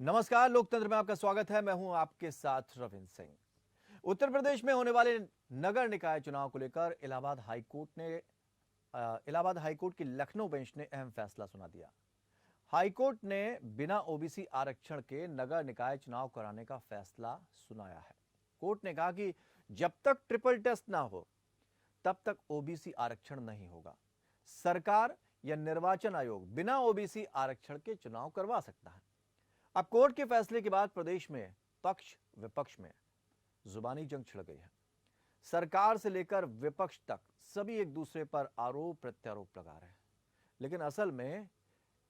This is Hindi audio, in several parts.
नमस्कार, लोकतंत्र में आपका स्वागत है। मैं हूं आपके साथ रविंद्र सिंह। उत्तर प्रदेश में होने वाले नगर निकाय चुनाव को लेकर इलाहाबाद हाईकोर्ट की लखनऊ बेंच ने अहम फैसला सुना दिया। हाईकोर्ट ने बिना ओबीसी आरक्षण के नगर निकाय चुनाव कराने का फैसला सुनाया है। कोर्ट ने कहा कि जब तक ट्रिपल टेस्ट ना हो तब तक ओबीसी आरक्षण नहीं होगा। सरकार या निर्वाचन आयोग बिना ओबीसी आरक्षण के चुनाव करवा सकता है। अब कोर्ट के फैसले के बाद प्रदेश में पक्ष विपक्ष में जुबानी जंग छिड़ गई है। सरकार से लेकर विपक्ष तक सभी एक दूसरे पर आरोप प्रत्यारोप लगा रहे हैं, लेकिन असल में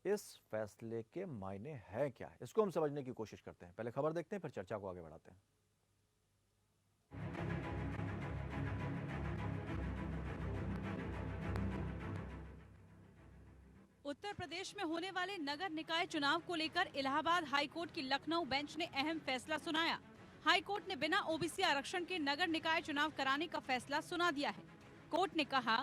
इस फैसले के मायने है क्या, इसको हम समझने की कोशिश करते हैं। पहले खबर देखते हैं, फिर चर्चा को आगे बढ़ाते हैं। उत्तर प्रदेश में होने वाले नगर निकाय चुनाव को लेकर इलाहाबाद हाईकोर्ट की लखनऊ बेंच ने अहम फैसला सुनाया। हाईकोर्ट ने बिना ओबीसी आरक्षण के नगर निकाय चुनाव कराने का फैसला सुना दिया है। कोर्ट ने कहा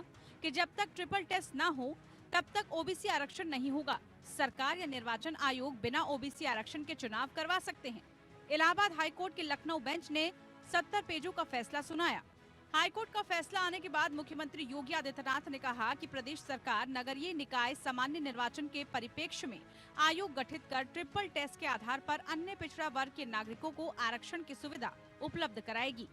कि जब तक ट्रिपल टेस्ट न हो तब तक ओबीसी आरक्षण नहीं होगा। सरकार या निर्वाचन आयोग बिना ओबीसी आरक्षण के चुनाव करवा सकते हैं। इलाहाबाद हाईकोर्ट की लखनऊ बेंच ने 70 पेजों का फैसला सुनाया। हाईकोर्ट का फैसला आने के बाद मुख्यमंत्री योगी आदित्यनाथ ने कहा कि प्रदेश सरकार नगरीय निकाय सामान्य निर्वाचन के परिप्रेक्ष्य में आयोग गठित कर ट्रिपल टेस्ट के आधार पर अन्य पिछड़ा वर्ग के नागरिकों को आरक्षण की सुविधा उपलब्ध कराएगी।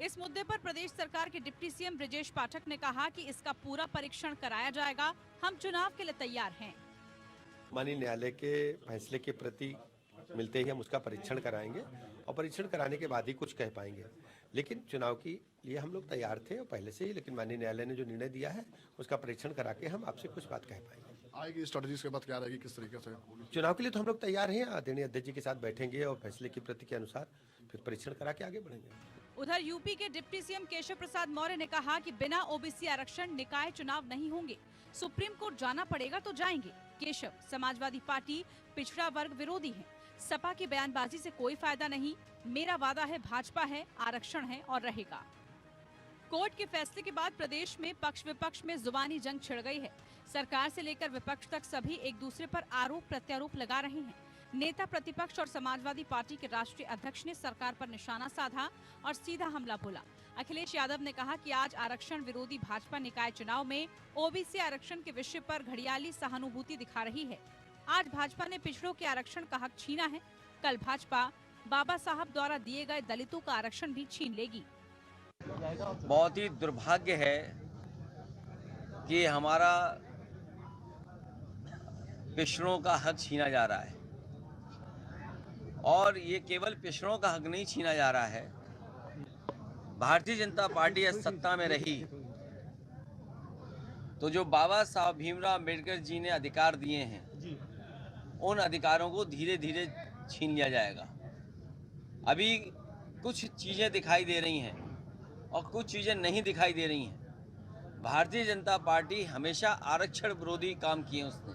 इस मुद्दे पर प्रदेश सरकार के डिप्टी सीएम ब्रजेश पाठक ने कहा कि इसका पूरा परीक्षण कराया जाएगा। हम चुनाव के लिए तैयार हैं। माननीय न्यायालय के फैसले के प्रति मिलते ही हम उसका परीक्षण कराएंगे और परीक्षण कराने के बाद ही कुछ कह पाएंगे। लेकिन चुनाव के लिए हम लोग तैयार थे और पहले से ही, लेकिन माननीय न्यायालय ने जो निर्णय दिया है उसका परीक्षण करा के हम आपसे कुछ बात कह पाएंगे। आएगी स्ट्रेटजीज के बाद क्या रहेगी, किस तरीके से चुनाव के लिए तो हम लोग तैयार हैं। आदरणीय अध्यक्ष जी के साथ बैठेंगे और फैसले की प्रति के अनुसार फिर परीक्षण करा के आगे बढ़ेंगे। उधर यूपी के डिप्टी सीएम केशव प्रसाद मौर्य ने कहा कि बिना ओबीसी आरक्षण निकाय चुनाव नहीं होंगे। सुप्रीम कोर्ट जाना पड़ेगा तो जाएंगे। केशव, समाजवादी पार्टी पिछड़ा वर्ग विरोधी है। सपा की बयानबाजी से कोई फायदा नहीं। मेरा वादा है, भाजपा है, आरक्षण है और रहेगा। कोर्ट के फैसले के बाद प्रदेश में पक्ष विपक्ष में जुबानी जंग छिड़ गई है। सरकार से लेकर विपक्ष तक सभी एक दूसरे पर आरोप प्रत्यारोप लगा रहे हैं। नेता प्रतिपक्ष और समाजवादी पार्टी के राष्ट्रीय अध्यक्ष ने सरकार पर निशाना साधा और सीधा हमला बोला। अखिलेश यादव ने कहा कि आज आरक्षण विरोधी भाजपा निकाय चुनाव में ओबीसी आरक्षण के विषय पर घड़ियाली सहानुभूति दिखा रही है। आज भाजपा ने पिछड़ों के आरक्षण का हक छीना है। कल भाजपा बाबा साहब द्वारा दिए गए दलितों का आरक्षण भी छीन लेगी। बहुत ही दुर्भाग्य है कि हमारा पिछड़ों का हक छीना जा रहा है, और ये केवल पिछड़ों का हक नहीं छीना जा रहा है। भारतीय जनता पार्टी सत्ता में रही तो जो बाबा साहब भीमराव अम्बेडकर जी ने अधिकार दिए हैं, उन अधिकारों को धीरे धीरे छीन लिया जाएगा। अभी कुछ चीज़ें दिखाई दे रही हैं और कुछ चीज़ें नहीं दिखाई दे रही हैं। भारतीय जनता पार्टी हमेशा आरक्षण विरोधी काम किए उसने।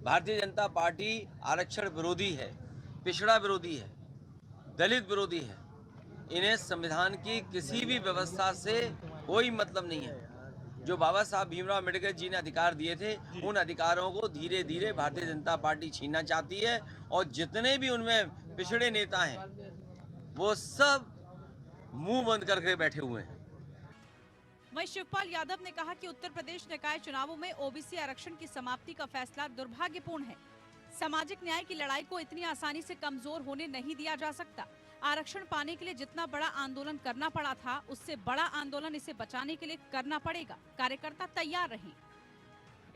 भारतीय जनता पार्टी आरक्षण विरोधी है, पिछड़ा विरोधी है, दलित विरोधी है। इन्हें संविधान की किसी भी व्यवस्था से कोई मतलब नहीं है। जो बाबा साहब भीमराव अम्बेडकर जी ने अधिकार दिए थे, उन अधिकारों को धीरे धीरे भारतीय जनता पार्टी छीनना चाहती है, और जितने भी उनमें पिछड़े नेता हैं वो सब मुंह बंद करके बैठे हुए हैं। वहीं शिवपाल यादव ने कहा कि उत्तर प्रदेश निकाय चुनावों में ओबीसी आरक्षण की समाप्ति का फैसला दुर्भाग्यपूर्ण है। सामाजिक न्याय की लड़ाई को इतनी आसानी से कमजोर होने नहीं दिया जा सकता। आरक्षण पाने के लिए जितना बड़ा आंदोलन करना पड़ा था, उससे बड़ा आंदोलन इसे बचाने के लिए करना पड़ेगा। कार्यकर्ता तैयार रहें।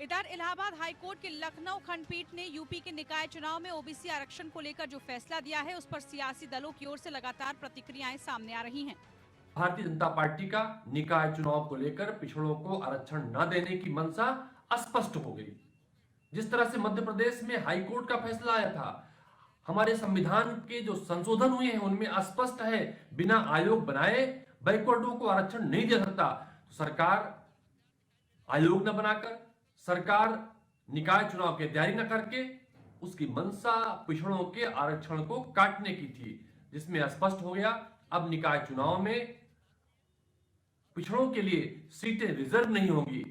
इधर इलाहाबाद हाईकोर्ट के लखनऊ खंडपीठ ने यूपी के निकाय चुनाव में ओबीसी आरक्षण को लेकर जो फैसला दिया है, उस पर सियासी दलों की ओर से लगातार प्रतिक्रियाएं सामने आ रही हैं। भारतीय जनता पार्टी का निकाय चुनाव को लेकर पिछड़ों को आरक्षण न देने की मंशा स्पष्ट हो गई। जिस तरह से मध्य प्रदेश में हाईकोर्ट का फैसला आया था, हमारे संविधान के जो संशोधन हुए हैं उनमें स्पष्ट है, बिना आयोग बनाए बैकवर्डों को आरक्षण नहीं दे सकता। तो सरकार आयोग न बनाकर, सरकार निकाय चुनाव की तैयारी न करके, उसकी मंशा पिछड़ों के आरक्षण को काटने की थी, जिसमें स्पष्ट हो गया अब निकाय चुनाव में पिछड़ों के लिए सीटें रिजर्व नहीं होंगी।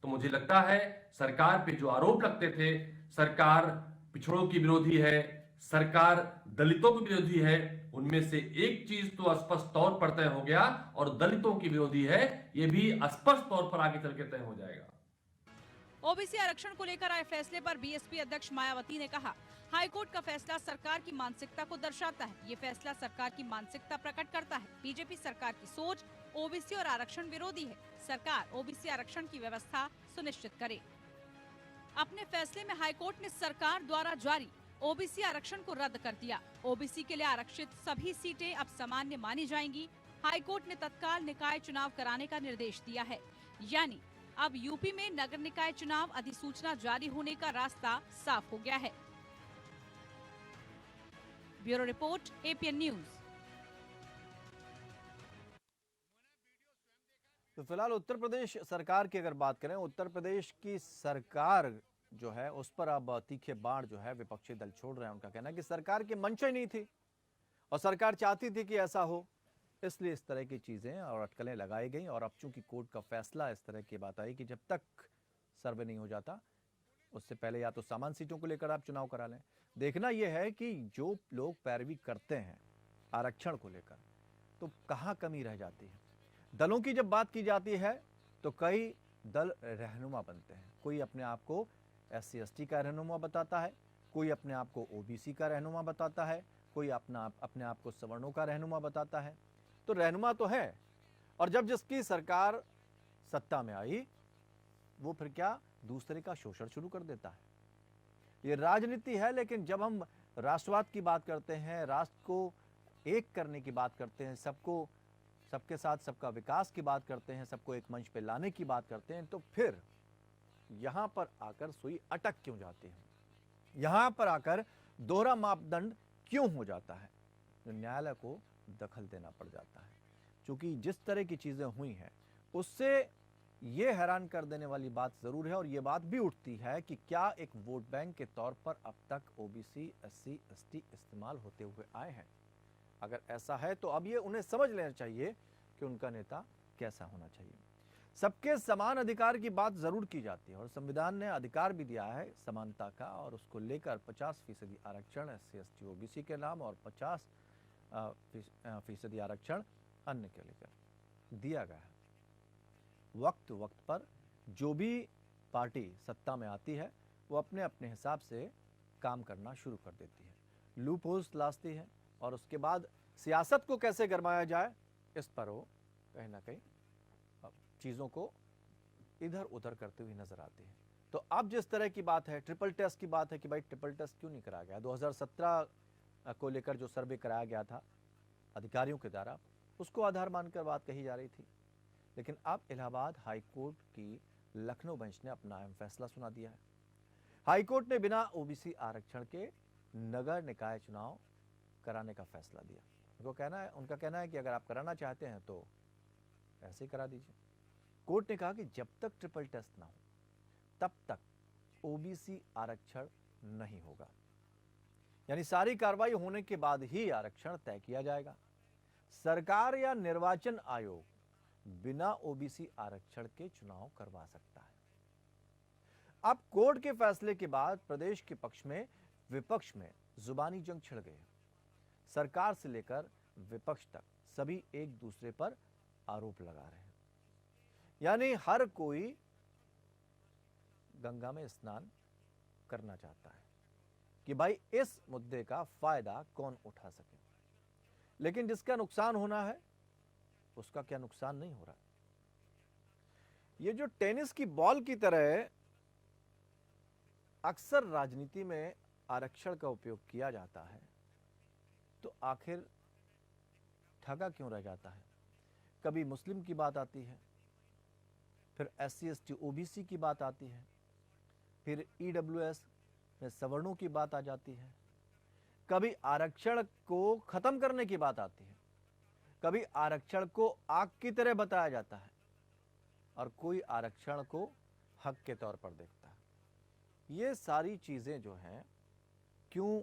तो मुझे लगता है सरकार पे जो आरोप लगते थे, सरकार पिछड़ों की विरोधी है, सरकार दलितों की विरोधी है, उनमें से एक चीज तो स्पष्ट तौर पर तय हो गया, और दलितों की विरोधी है ये भी स्पष्ट तौर पर आगे चल के तय हो जाएगा। ओबीसी आरक्षण को लेकर आए फैसले पर बीएसपी अध्यक्ष मायावती ने कहा, हाईकोर्ट का फैसला सरकार की मानसिकता को दर्शाता है। ये फैसला सरकार की मानसिकता प्रकट करता है। बीजेपी सरकार की सोच ओबीसी और आरक्षण विरोधी है। सरकार ओबीसी आरक्षण की व्यवस्था सुनिश्चित करे। अपने फैसले में हाईकोर्ट ने सरकार द्वारा जारी ओबीसी आरक्षण को रद्द कर दिया। ओबीसी के लिए आरक्षित सभी सीटें अब सामान्य मानी जाएंगी। हाईकोर्ट ने तत्काल निकाय चुनाव कराने का निर्देश दिया है। यानी अब यूपी में नगर निकाय चुनाव अधिसूचना जारी होने का रास्ता साफ हो गया है। Bureau report, APN news. तो फिलहाल उत्तर प्रदेश सरकार की अगर बात करें, उत्तर प्रदेश की सरकार जो है उस पर अब तीखे बाण जो है विपक्षी दल छोड़ रहे हैं। उनका कहना है कि सरकार की मंशा ही नहीं थी और सरकार चाहती थी कि ऐसा हो, इसलिए इस तरह की चीजें और अटकलें लगाई गई। और अब चूंकि कोर्ट का फैसला इस तरह की बात आई कि जब तक सर्वे नहीं हो जाता उससे पहले या तो सामान्य सीटों को लेकर आप चुनाव करा लें। देखना यह है कि जो लोग पैरवी करते हैं आरक्षण को लेकर तो कहाँ कमी रह जाती है। दलों की जब बात की जाती है तो कई दल रहनुमा बनते हैं। कोई अपने आप को SC ST का रहनुमा बताता है, कोई अपने आप को OBC का रहनुमा बताता है, कोई अपने आप को सवर्णों का रहनुमा बताता है। तो रहनुमा तो है, और जब जिसकी सरकार सत्ता में आई वो फिर क्या दूसरे का शोषण शुरू कर देता है। ये राजनीति है। लेकिन जब हम राष्ट्रवाद की बात करते हैं, राष्ट्र को एक करने की बात करते हैं, सबके साथ सबका विकास की बात करते हैं, सबको एक मंच पे लाने की बात करते हैं, तो फिर यहां पर आकर सुई अटक क्यों जाती है, यहां पर आकर दोहरा मापदंड क्यों हो जाता है, तो न्यायालय को दखल देना पड़ जाता है। क्योंकि जिस तरह की चीजें हुई हैं उससे ये हैरान कर देने वाली बात जरूर है, और ये बात भी उठती है कि क्या एक वोट बैंक के तौर पर अब तक OBC SC ST इस्तेमाल होते हुए आए हैं। अगर ऐसा है तो अब ये उन्हें समझ लेना चाहिए कि उनका नेता कैसा होना चाहिए। सबके समान अधिकार की बात जरूर की जाती है और संविधान ने अधिकार भी दिया है समानता का, और उसको लेकर 50% आरक्षण SC ST OBC के नाम और 50% आरक्षण अन्य के लेकर दिया गया है। वक्त पर जो भी पार्टी सत्ता में आती है वो अपने अपने हिसाब से काम करना शुरू कर देती है, लूप होल्स तलाशती है, और उसके बाद सियासत को कैसे गरमाया जाए इस पर वो कहीं ना कहीं चीज़ों को इधर उधर करते हुए नजर आती है। तो अब जिस तरह की बात है, ट्रिपल टेस्ट की बात है कि भाई ट्रिपल टेस्ट क्यों नहीं कराया गया। 2017 को लेकर जो सर्वे कराया गया था अधिकारियों के द्वारा, उसको आधार मानकर बात कही जा रही थी। लेकिन अब इलाहाबाद हाई कोर्ट की लखनऊ बेंच ने अपना अहम फैसला सुना दिया है। हाई कोर्ट ने बिना OBC आरक्षण के नगर निकाय चुनाव कराने का फैसला दिया। उनका कहना है कि अगर आप कराना चाहते हैं तो ऐसे ही करा दीजिए। कोर्ट ने कहा कि जब तक ट्रिपल टेस्ट ना हो तब तक OBC आरक्षण नहीं होगा, यानी सारी कार्रवाई होने के बाद ही आरक्षण तय किया जाएगा। सरकार या निर्वाचन आयोग बिना OBC आरक्षण के चुनाव करवा सकता है। अब कोर्ट के फैसले के बाद प्रदेश के पक्ष में विपक्ष में जुबानी जंग छिड़ गई। सरकार से लेकर विपक्ष तक सभी एक दूसरे पर आरोप लगा रहे हैं, यानी हर कोई गंगा में स्नान करना चाहता है कि भाई इस मुद्दे का फायदा कौन उठा सके। लेकिन जिसका नुकसान होना है उसका क्या नुकसान नहीं हो रहा। ये जो टेनिस की बॉल की तरह अक्सर राजनीति में आरक्षण का उपयोग किया जाता है, तो आखिर ठगा क्यों रह जाता है। कभी मुस्लिम की बात आती है, फिर SC ST OBC की बात आती है, फिर EWS में सवर्णों की बात आ जाती है, कभी आरक्षण को खत्म करने की बात आती है, कभी आरक्षण को आग की तरह बताया जाता है, और कोई आरक्षण को हक के तौर पर देखता है। ये सारी चीजें जो हैं क्यों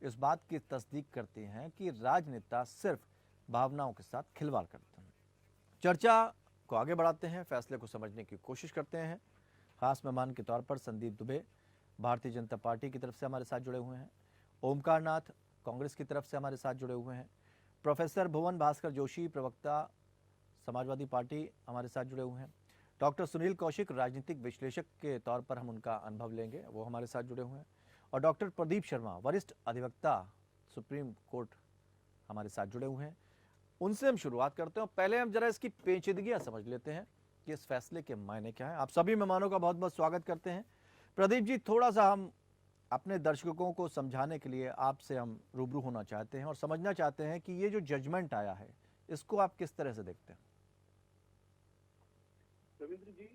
इस बात की तस्दीक करती हैं कि राजनेता सिर्फ भावनाओं के साथ खिलवाड़ करते हैं। चर्चा को आगे बढ़ाते हैं, फैसले को समझने की कोशिश करते हैं। खास मेहमान के तौर पर संदीप दुबे भारतीय जनता पार्टी की तरफ से हमारे साथ जुड़े हुए हैं, ओमकार नाथ कांग्रेस की तरफ से हमारे साथ जुड़े हुए हैं। प्रोफेसर भुवन भास्कर जोशी प्रवक्ता समाजवादी पार्टी हमारे साथ जुड़े हुए हैं। डॉक्टर सुनील कौशिक राजनीतिक विश्लेषक के तौर पर हम उनका अनुभव लेंगे, वो हमारे साथ जुड़े हुए हैं। और डॉक्टर प्रदीप शर्मा वरिष्ठ अधिवक्ता सुप्रीम कोर्ट हमारे साथ जुड़े हुए हैं। उनसे हम शुरुआत करते हैं। पहले हम जरा इसकी पेचीदगियां समझ लेते हैं कि इस फैसले के मायने क्या है। आप सभी मेहमानों का बहुत बहुत स्वागत करते हैं। प्रदीप जी, थोड़ा सा हम अपने दर्शकों को समझाने के लिए आपसे हम रूबरू होना चाहते हैं और समझना चाहते हैं कि ये जो जजमेंट आया है इसको आप किस तरह से देखते हैं। रविंद्र जी,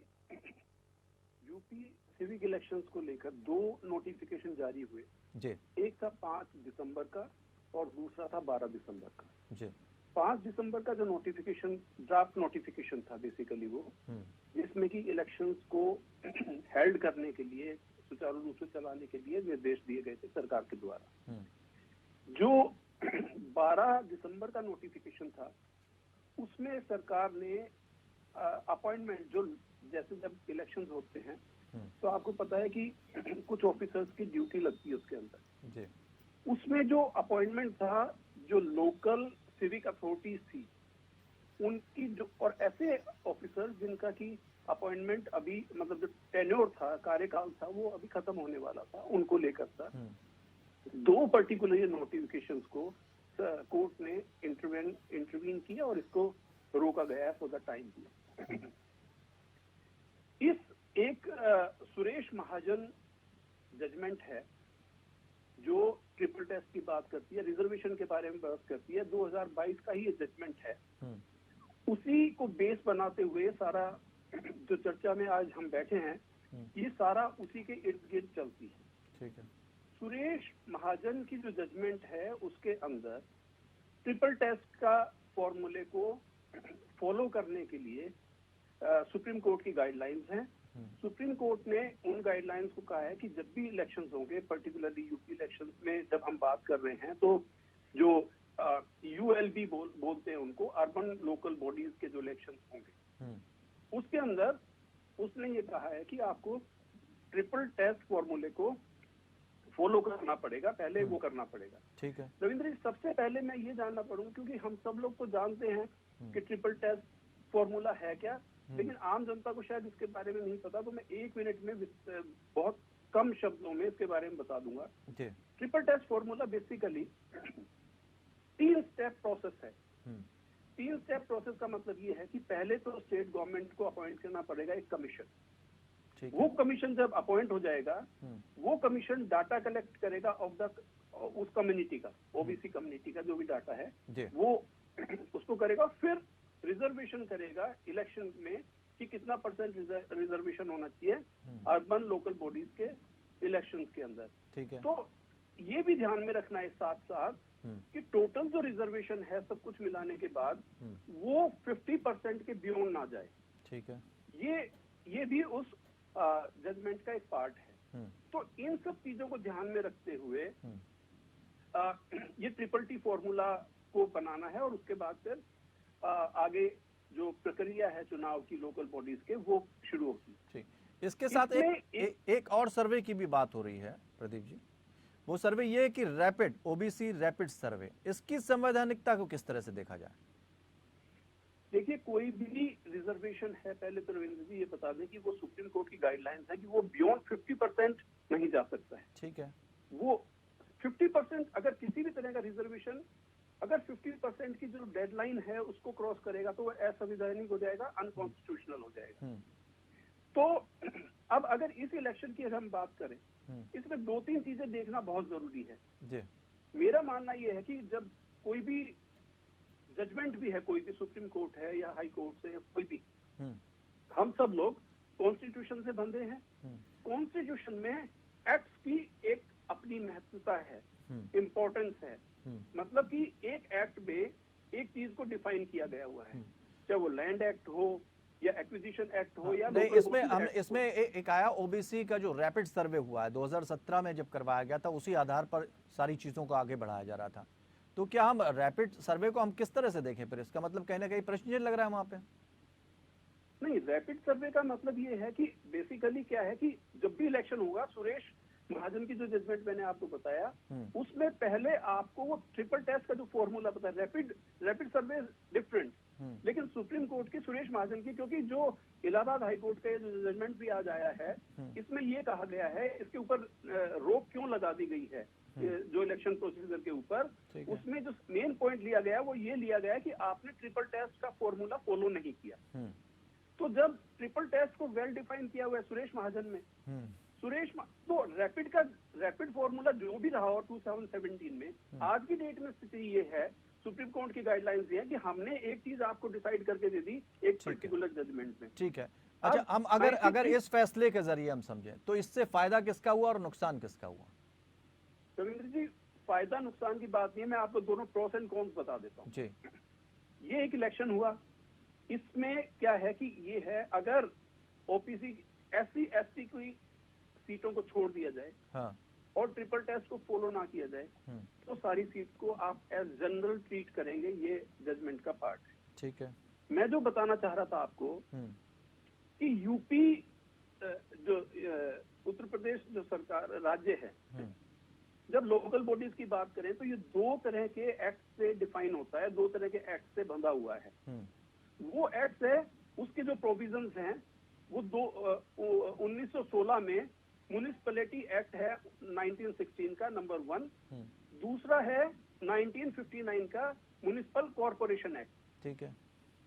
यूपी सिविक इलेक्शंस को लेकर 2 नोटिफिकेशन जारी हुए जी एक था 5 दिसंबर का और दूसरा था 12 दिसंबर का। जी 5 दिसंबर का जो नोटिफिकेशन ड्राफ्ट नोटिफिकेशन था बेसिकली वो जिसमें कि इलेक्शंस को हेल्ड करने के लिए सुचारू रूप से चलाने के लिए निर्देश दिए गए थे सरकार के द्वारा। जो 12 दिसंबर का नोटिफिकेशन था उसमें सरकार ने अपॉइंटमेंट जो जैसे जब इलेक्शंस होते हैं तो आपको पता है कि कुछ ऑफिसर्स की ड्यूटी लगती है उसके अंदर जी उसमें जो अपॉइंटमेंट था जो लोकल सिविक अथॉरिटीज थी उनकी जो और ऐसे ऑफिसर्स जिनका की अपॉइंटमेंट अभी मतलब जो टेन्योर था कार्यकाल था वो अभी खत्म होने वाला था उनको लेकर था 2 पर्टिकुलर नोटिफिकेशंस को कोर्ट ने इंटरवीन किया और इसको रोका गया है फॉर द टाइम भी। इस एक सुरेश महाजन जजमेंट है जो ट्रिपल टेस्ट की बात करती है, रिजर्वेशन के बारे में बात करती है। 2022 का ही ये जजमेंट है। उसी को बेस बनाते हुए सारा जो चर्चा में आज हम बैठे हैं ये सारा उसी के इर्द गिर्द चलती है। ठीक है। सुरेश महाजन की जो जजमेंट है उसके अंदर ट्रिपल टेस्ट का फॉर्मूले को फॉलो करने के लिए सुप्रीम कोर्ट की गाइडलाइंस हैं। सुप्रीम कोर्ट ने उन गाइडलाइंस को कहा है कि जब भी इलेक्शंस होंगे, पर्टिकुलरली यूपी इलेक्शंस में जब हम बात कर रहे हैं तो जो यूएलबी बोलते हैं उनको, अर्बन लोकल बॉडीज के जो इलेक्शंस होंगे उसके अंदर उसने ये कहा है कि आपको ट्रिपल टेस्ट फॉर्मूले को फॉलो करना पड़ेगा, पहले वो करना पड़ेगा। ठीक है रविंद्र जी, सबसे पहले मैं ये जानना पड़ूंगा क्योंकि हम सब लोग तो जानते हैं कि ट्रिपल टेस्ट फॉर्मूला है क्या, लेकिन आम जनता को शायद इसके बारे में नहीं पता, तो मैं 1 मिनट में बहुत कम शब्दों में इसके बारे में बता दूंगा। Triple test formula basically 3 step process है। 3 स्टेप प्रोसेस का मतलब ये है कि पहले तो स्टेट गवर्नमेंट को अपॉइंट करना पड़ेगा एक कमीशन। वो कमीशन जब अपॉइंट हो जाएगा वो कमीशन डाटा कलेक्ट करेगा ऑफ द उस कम्युनिटी का, ओबीसी कम्युनिटी का जो भी डाटा है वो उसको करेगा, फिर रिजर्वेशन करेगा इलेक्शन में कि कितना % रिजर्वेशन होना चाहिए अर्बन लोकल बॉडीज के इलेक्शंस के अंदर। ठीक है। तो ये भी ध्यान में रखना है साथ साथ कि टोटल जो रिजर्वेशन है सब कुछ मिलाने के बाद वो 50% के बियॉन्ड ना जाए। ठीक है। ये भी उस जजमेंट का एक पार्ट है। तो इन सब चीजों को ध्यान में रखते हुए ये ट्रिपल टी फॉर्मूला को बनाना है और उसके बाद फिर आगे जो प्रक्रिया है चुनाव की लोकल बॉडीज के वो शुरू होगी। ठीक। इसके साथ एक और सर्वे की भी बात हो रही है प्रदीप जी। वो सर्वे ये है कि रैपिड ओबीसी रैपिड सर्वे, इसकी संवैधानिकता को किस तरह से देखा जाए? देखिए, कोई भी रिजर्वेशन है, पहले तो रविंद्र जी ये बता दें कि वो सुप्रीम कोर्ट की गाइडलाइंस है कि वो बियॉन्ड 50% नहीं जा सकता है। ठीक है। वो 50% अगर किसी भी तरह का रिजर्वेशन अगर 50% की जो डेडलाइन है उसको क्रॉस करेगा तो वो असंवैधानिक हो जाएगा, अनकॉन्स्टिट्यूशनल हो जाएगा। तो अब अगर इस इलेक्शन की अगर हम बात करें, इसमें 2-3 चीजें देखना बहुत जरूरी है। जी। मेरा मानना यह है कि जब कोई भी जजमेंट भी है, कोई भी सुप्रीम कोर्ट है या हाई कोर्ट से या कोई भी, हम सब लोग कॉन्स्टिट्यूशन से बंधे हैं। कॉन्स्टिट्यूशन में एक्ट्स की एक अपनी महत्वता है, इम्पोर्टेंस है। मतलब कि एक एक्ट में एक चीज को डिफाइन किया गया हुआ है, चाहे वो लैंड एक्ट हो या एक्विजिशन एक्ट हो या नहीं, इसमें एक आया ओबीसी का जो रैपिड सर्वे हुआ है 2017 में जब करवाया गया था, उसी आधार पर सारी चीजों को आगे बढ़ाया जा रहा था। तो क्या हम रैपिड सर्वे को हम किस तरह से देखें? फिर इसका मतलब कहीं ना कहीं प्रश्न चिन्ह लग रहा है वहां पे। नहीं, रैपिड सर्वे का मतलब ये है कि बेसिकली क्या है कि जब भी इलेक्शन होगा, सुरेश महाजन की जो जजमेंट मैंने आपको बताया, उसमें पहले आपको वो ट्रिपल टेस्ट का जो फॉर्मूला पता है, रैपिड सर्वे डिफरेंट, लेकिन सुप्रीम कोर्ट की सुरेश महाजन की, क्योंकि जो इलाहाबाद हाई कोर्ट का जो जजमेंट भी आज आया है, इसमें ये कहा गया है, इसके ऊपर रोक क्यों लगा दी गई है जो इलेक्शन प्रोसीजर के ऊपर, उसमें जो मेन पॉइंट लिया गया वो ये लिया गया कि आपने ट्रिपल टेस्ट का फॉर्मूला फॉलो नहीं किया। तो जब ट्रिपल टेस्ट को वेल डिफाइन किया हुआ है सुरेश महाजन में, तो रैपिड फॉर्मूला जो भी रहा हो 2017 में, आज की डेट में स्थिति ये है, सुप्रीम कोर्ट की गाइडलाइंस ये है कि हमने एक चीज आपको डिसाइड करके दे दी एक पर्टिकुलर जजमेंट में। ठीक है, अच्छा हम अगर इस फैसले के जरिए हम समझें तो इससे फायदा किसका हुआ और नुकसान किसका हुआ? रविंद्र जी, फायदा नुकसान की बात नहीं है, मैं आपको दोनों प्रोस एंड कॉन्स बता देता हूँ जी। ये एक इलेक्शन हुआ, इसमें क्या है कि ये है, अगर ओपीसी SC ST की सीटों को छोड़ दिया जाए, हाँ, और ट्रिपल टेस्ट को फॉलो ना किया जाए, तो सारी सीट को आप एज जनरल ट्रीट करेंगे, ये जजमेंट का पार्ट है। ठीक है, मैं जो बताना चाह रहा था आपको कि यूपी जो उत्तर प्रदेश जो सरकार राज्य है, जब लोकल बॉडीज की बात करें तो ये दो तरह के एक्ट से डिफाइन होता है, दो तरह के एक्ट से बंधा हुआ है। वो एक्ट है, उसके जो प्रोविजंस हैं वो 1916 में म्युनिसिपैलिटी एक्ट है 1916 का नंबर 1, दूसरा है 1959 का म्युनिसिपल कॉर्पोरेशन एक्ट। ठीक है,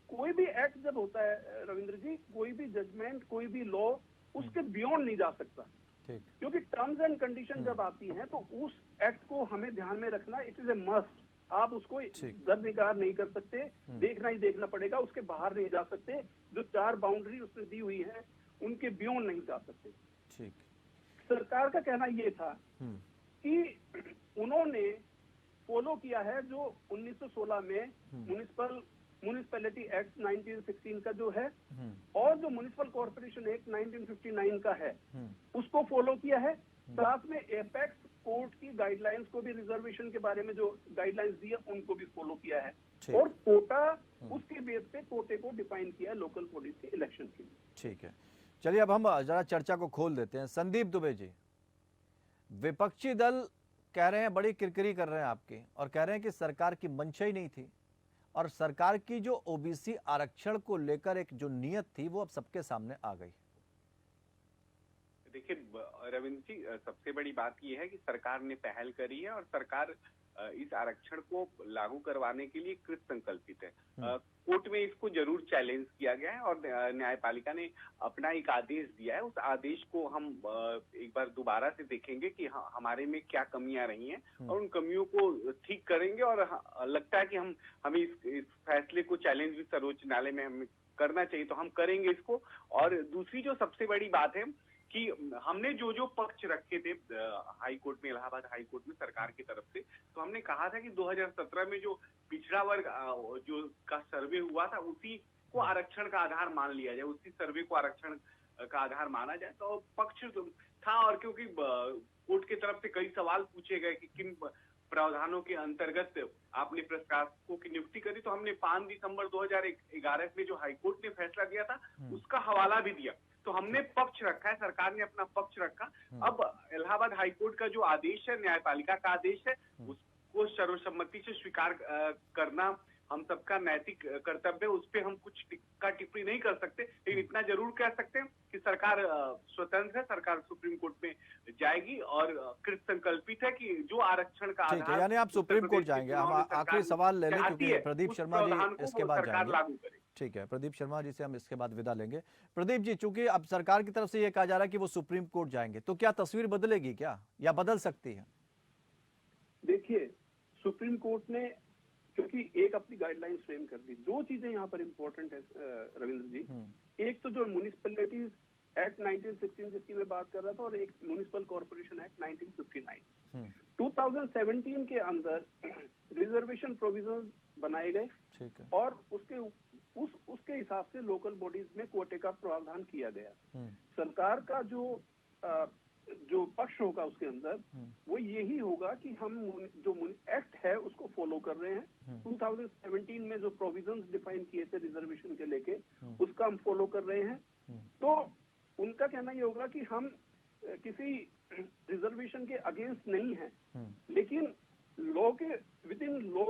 कोई भी एक्ट जब होता है रविंद्र जी, कोई भी जजमेंट, कोई भी लॉ उसके बियॉन्ड नहीं जा सकता, क्योंकि टर्म्स एंड कंडीशन जब आती हैं तो उस एक्ट को हमें ध्यान में रखना, इट इज ए मस्ट। आप उसको दरनिगार नहीं कर सकते, देखना ही देखना पड़ेगा, उसके बाहर नहीं जा सकते, जो 4 बाउंड्री उसने दी हुई है उनके बियॉन्ड नहीं जा सकते। ठीक, सरकार का कहना ये था कि उन्होंने फॉलो किया है जो 1916 में म्युनिसिपैलिटी एक्ट 1916 का जो है, और जो म्युनिसिपल कॉर्पोरेशन एक्ट 1959 का है, उसको फॉलो किया है। साथ में एपेक्स कोर्ट की गाइडलाइंस को भी, रिजर्वेशन के बारे में जो गाइडलाइंस दी है उनको भी फॉलो किया है, और कोटा उसके बेस पे कोटे को डिफाइन किया है लोकल बॉडीज के इलेक्शन के लिए। ठीक है, चलिए अब हम जरा चर्चा को खोल देते हैं। संदीप दुबे जी, विपक्षी दल कह रहे हैं, बड़ी किरकिरी कर रहे हैं आपकी, और कह रहे हैं कि सरकार की मंशा ही नहीं थी, और सरकार की जो ओबीसी आरक्षण को लेकर एक जो नीयत थी वो अब सबके सामने आ गई। देखिए रविंद्र जी, सबसे बड़ी बात यह है कि सरकार ने पहल करी है और सरकार इस आरक्षण को लागू करवाने के लिए कृत संकल्पित है। कोर्ट में इसको जरूर चैलेंज किया गया है और न्यायपालिका ने अपना एक आदेश दिया है। उस आदेश को हम एक बार दोबारा से देखेंगे कि हमारे में क्या कमियां रही हैं और उन कमियों को ठीक करेंगे, और लगता है कि हमें इस फैसले को चैलेंज भी सर्वोच्च न्यायालय में हमें करना चाहिए, तो हम करेंगे इसको। और दूसरी जो सबसे बड़ी बात है कि हमने जो पक्ष रखे थे हाई कोर्ट में, इलाहाबाद हाई कोर्ट में सरकार की तरफ से, तो हमने कहा था कि 2017 में जो पिछड़ा वर्ग जो का सर्वे हुआ था उसी को आरक्षण का आधार मान लिया जाए, उसी सर्वे को आरक्षण का आधार माना जाए। तो पक्ष था, और क्योंकि कोर्ट की तरफ से कई सवाल पूछे गए कि किन प्रावधानों के अंतर्गत आपने प्रशासकों की नियुक्ति करी, तो हमने 5 दिसंबर 2011 में जो हाईकोर्ट ने फैसला दिया था उसका हवाला भी दिया। तो हमने पक्ष रखा है, सरकार ने अपना पक्ष रखा। अब इलाहाबाद हाईकोर्ट का जो आदेश है, न्यायपालिका का आदेश है, उसको सर्वसम्मति से स्वीकार करना हम सबका नैतिक कर्तव्य है। उस पर हम कुछ टिक्का टिप्पणी नहीं कर सकते, लेकिन इतना जरूर कह सकते हैं कि सरकार स्वतंत्र है, सरकार सुप्रीम कोर्ट में जाएगी और कृत संकल्पित है कि जो आरक्षण का आधार, यानी आप सुप्रीम कोर्ट जाएंगे। हम आखिरी सवाल ले लें क्योंकि प्रदीप शर्मा जी इसके बाद जाएंगे। ठीक है, प्रदीप शर्मा जी से हम इसके बाद विदा लेंगे। प्रदीप जी, चूंकि अब सरकार की तरफ से ये कहा जा रहा है कि वो सुप्रीम कोर्ट जाएंगे, तो क्या तस्वीर बदलेगी क्या, या बदल सकती है? देखिए, सुप्रीम कोर्ट ने क्योंकि एक अपनी गाइडलाइंस फ्रेम कर दी, दो चीजें यहाँ पर इम्पोर्टेंट है रविंद्र जी। एक तो जो म्युनिसिपैलिटीज एक्ट 1916 जिसकी मैं बात कर रहा था, और एक म्युनिसिपल कॉर्पोरेशन एक्ट 1959। 2017 के अंदर रिजर्वेशन प्रोविजन बनाए गए, और उसके हिसाब से लोकल बॉडीज में कोटे का प्रावधान किया गया। सरकार का जो पक्ष होगा उसके अंदर वो यही होगा कि हम जो एक्ट है उसको फॉलो कर रहे हैं। 2017 में जो प्रोविजंस डिफाइन किए थे रिजर्वेशन के लेके, उसका हम फॉलो कर रहे हैं। तो उनका कहना ये होगा कि हम किसी रिजर्वेशन के अगेंस्ट नहीं है, लेकिन लॉ के विद इन लॉ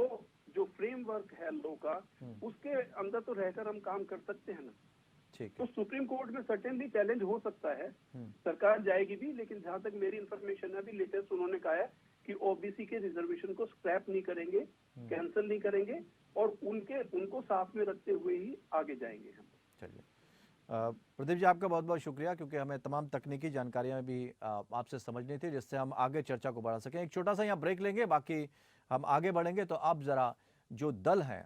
जो फ्रेमवर्क है लॉ का, उसके अंदर तो रहकर हम काम कर सकते हैं ना। तो सुप्रीम कोर्ट में सर्टेनली चैलेंज हो सकता है, सरकार जाएगी भी, लेकिन जहां तक मेरी इंफॉर्मेशन है, अभी लेटेस्ट उन्होंने कहा है कि ओबीसी के रिजर्वेशन को स्क्रैप नहीं करेंगे, कैंसिल नहीं करेंगे, और उनको साथ में रखते हुए ही आगे जाएंगे हम। चलिए प्रदीप जी, आपका बहुत बहुत शुक्रिया, क्योंकि हमें तमाम तकनीकी जानकारियां भी आपसे समझनी थी, जिससे हम आगे चर्चा को बढ़ा सकें। एक छोटा सा यहाँ ब्रेक लेंगे, बाकी हम आगे बढ़ेंगे। तो आप जरा जो दल हैं,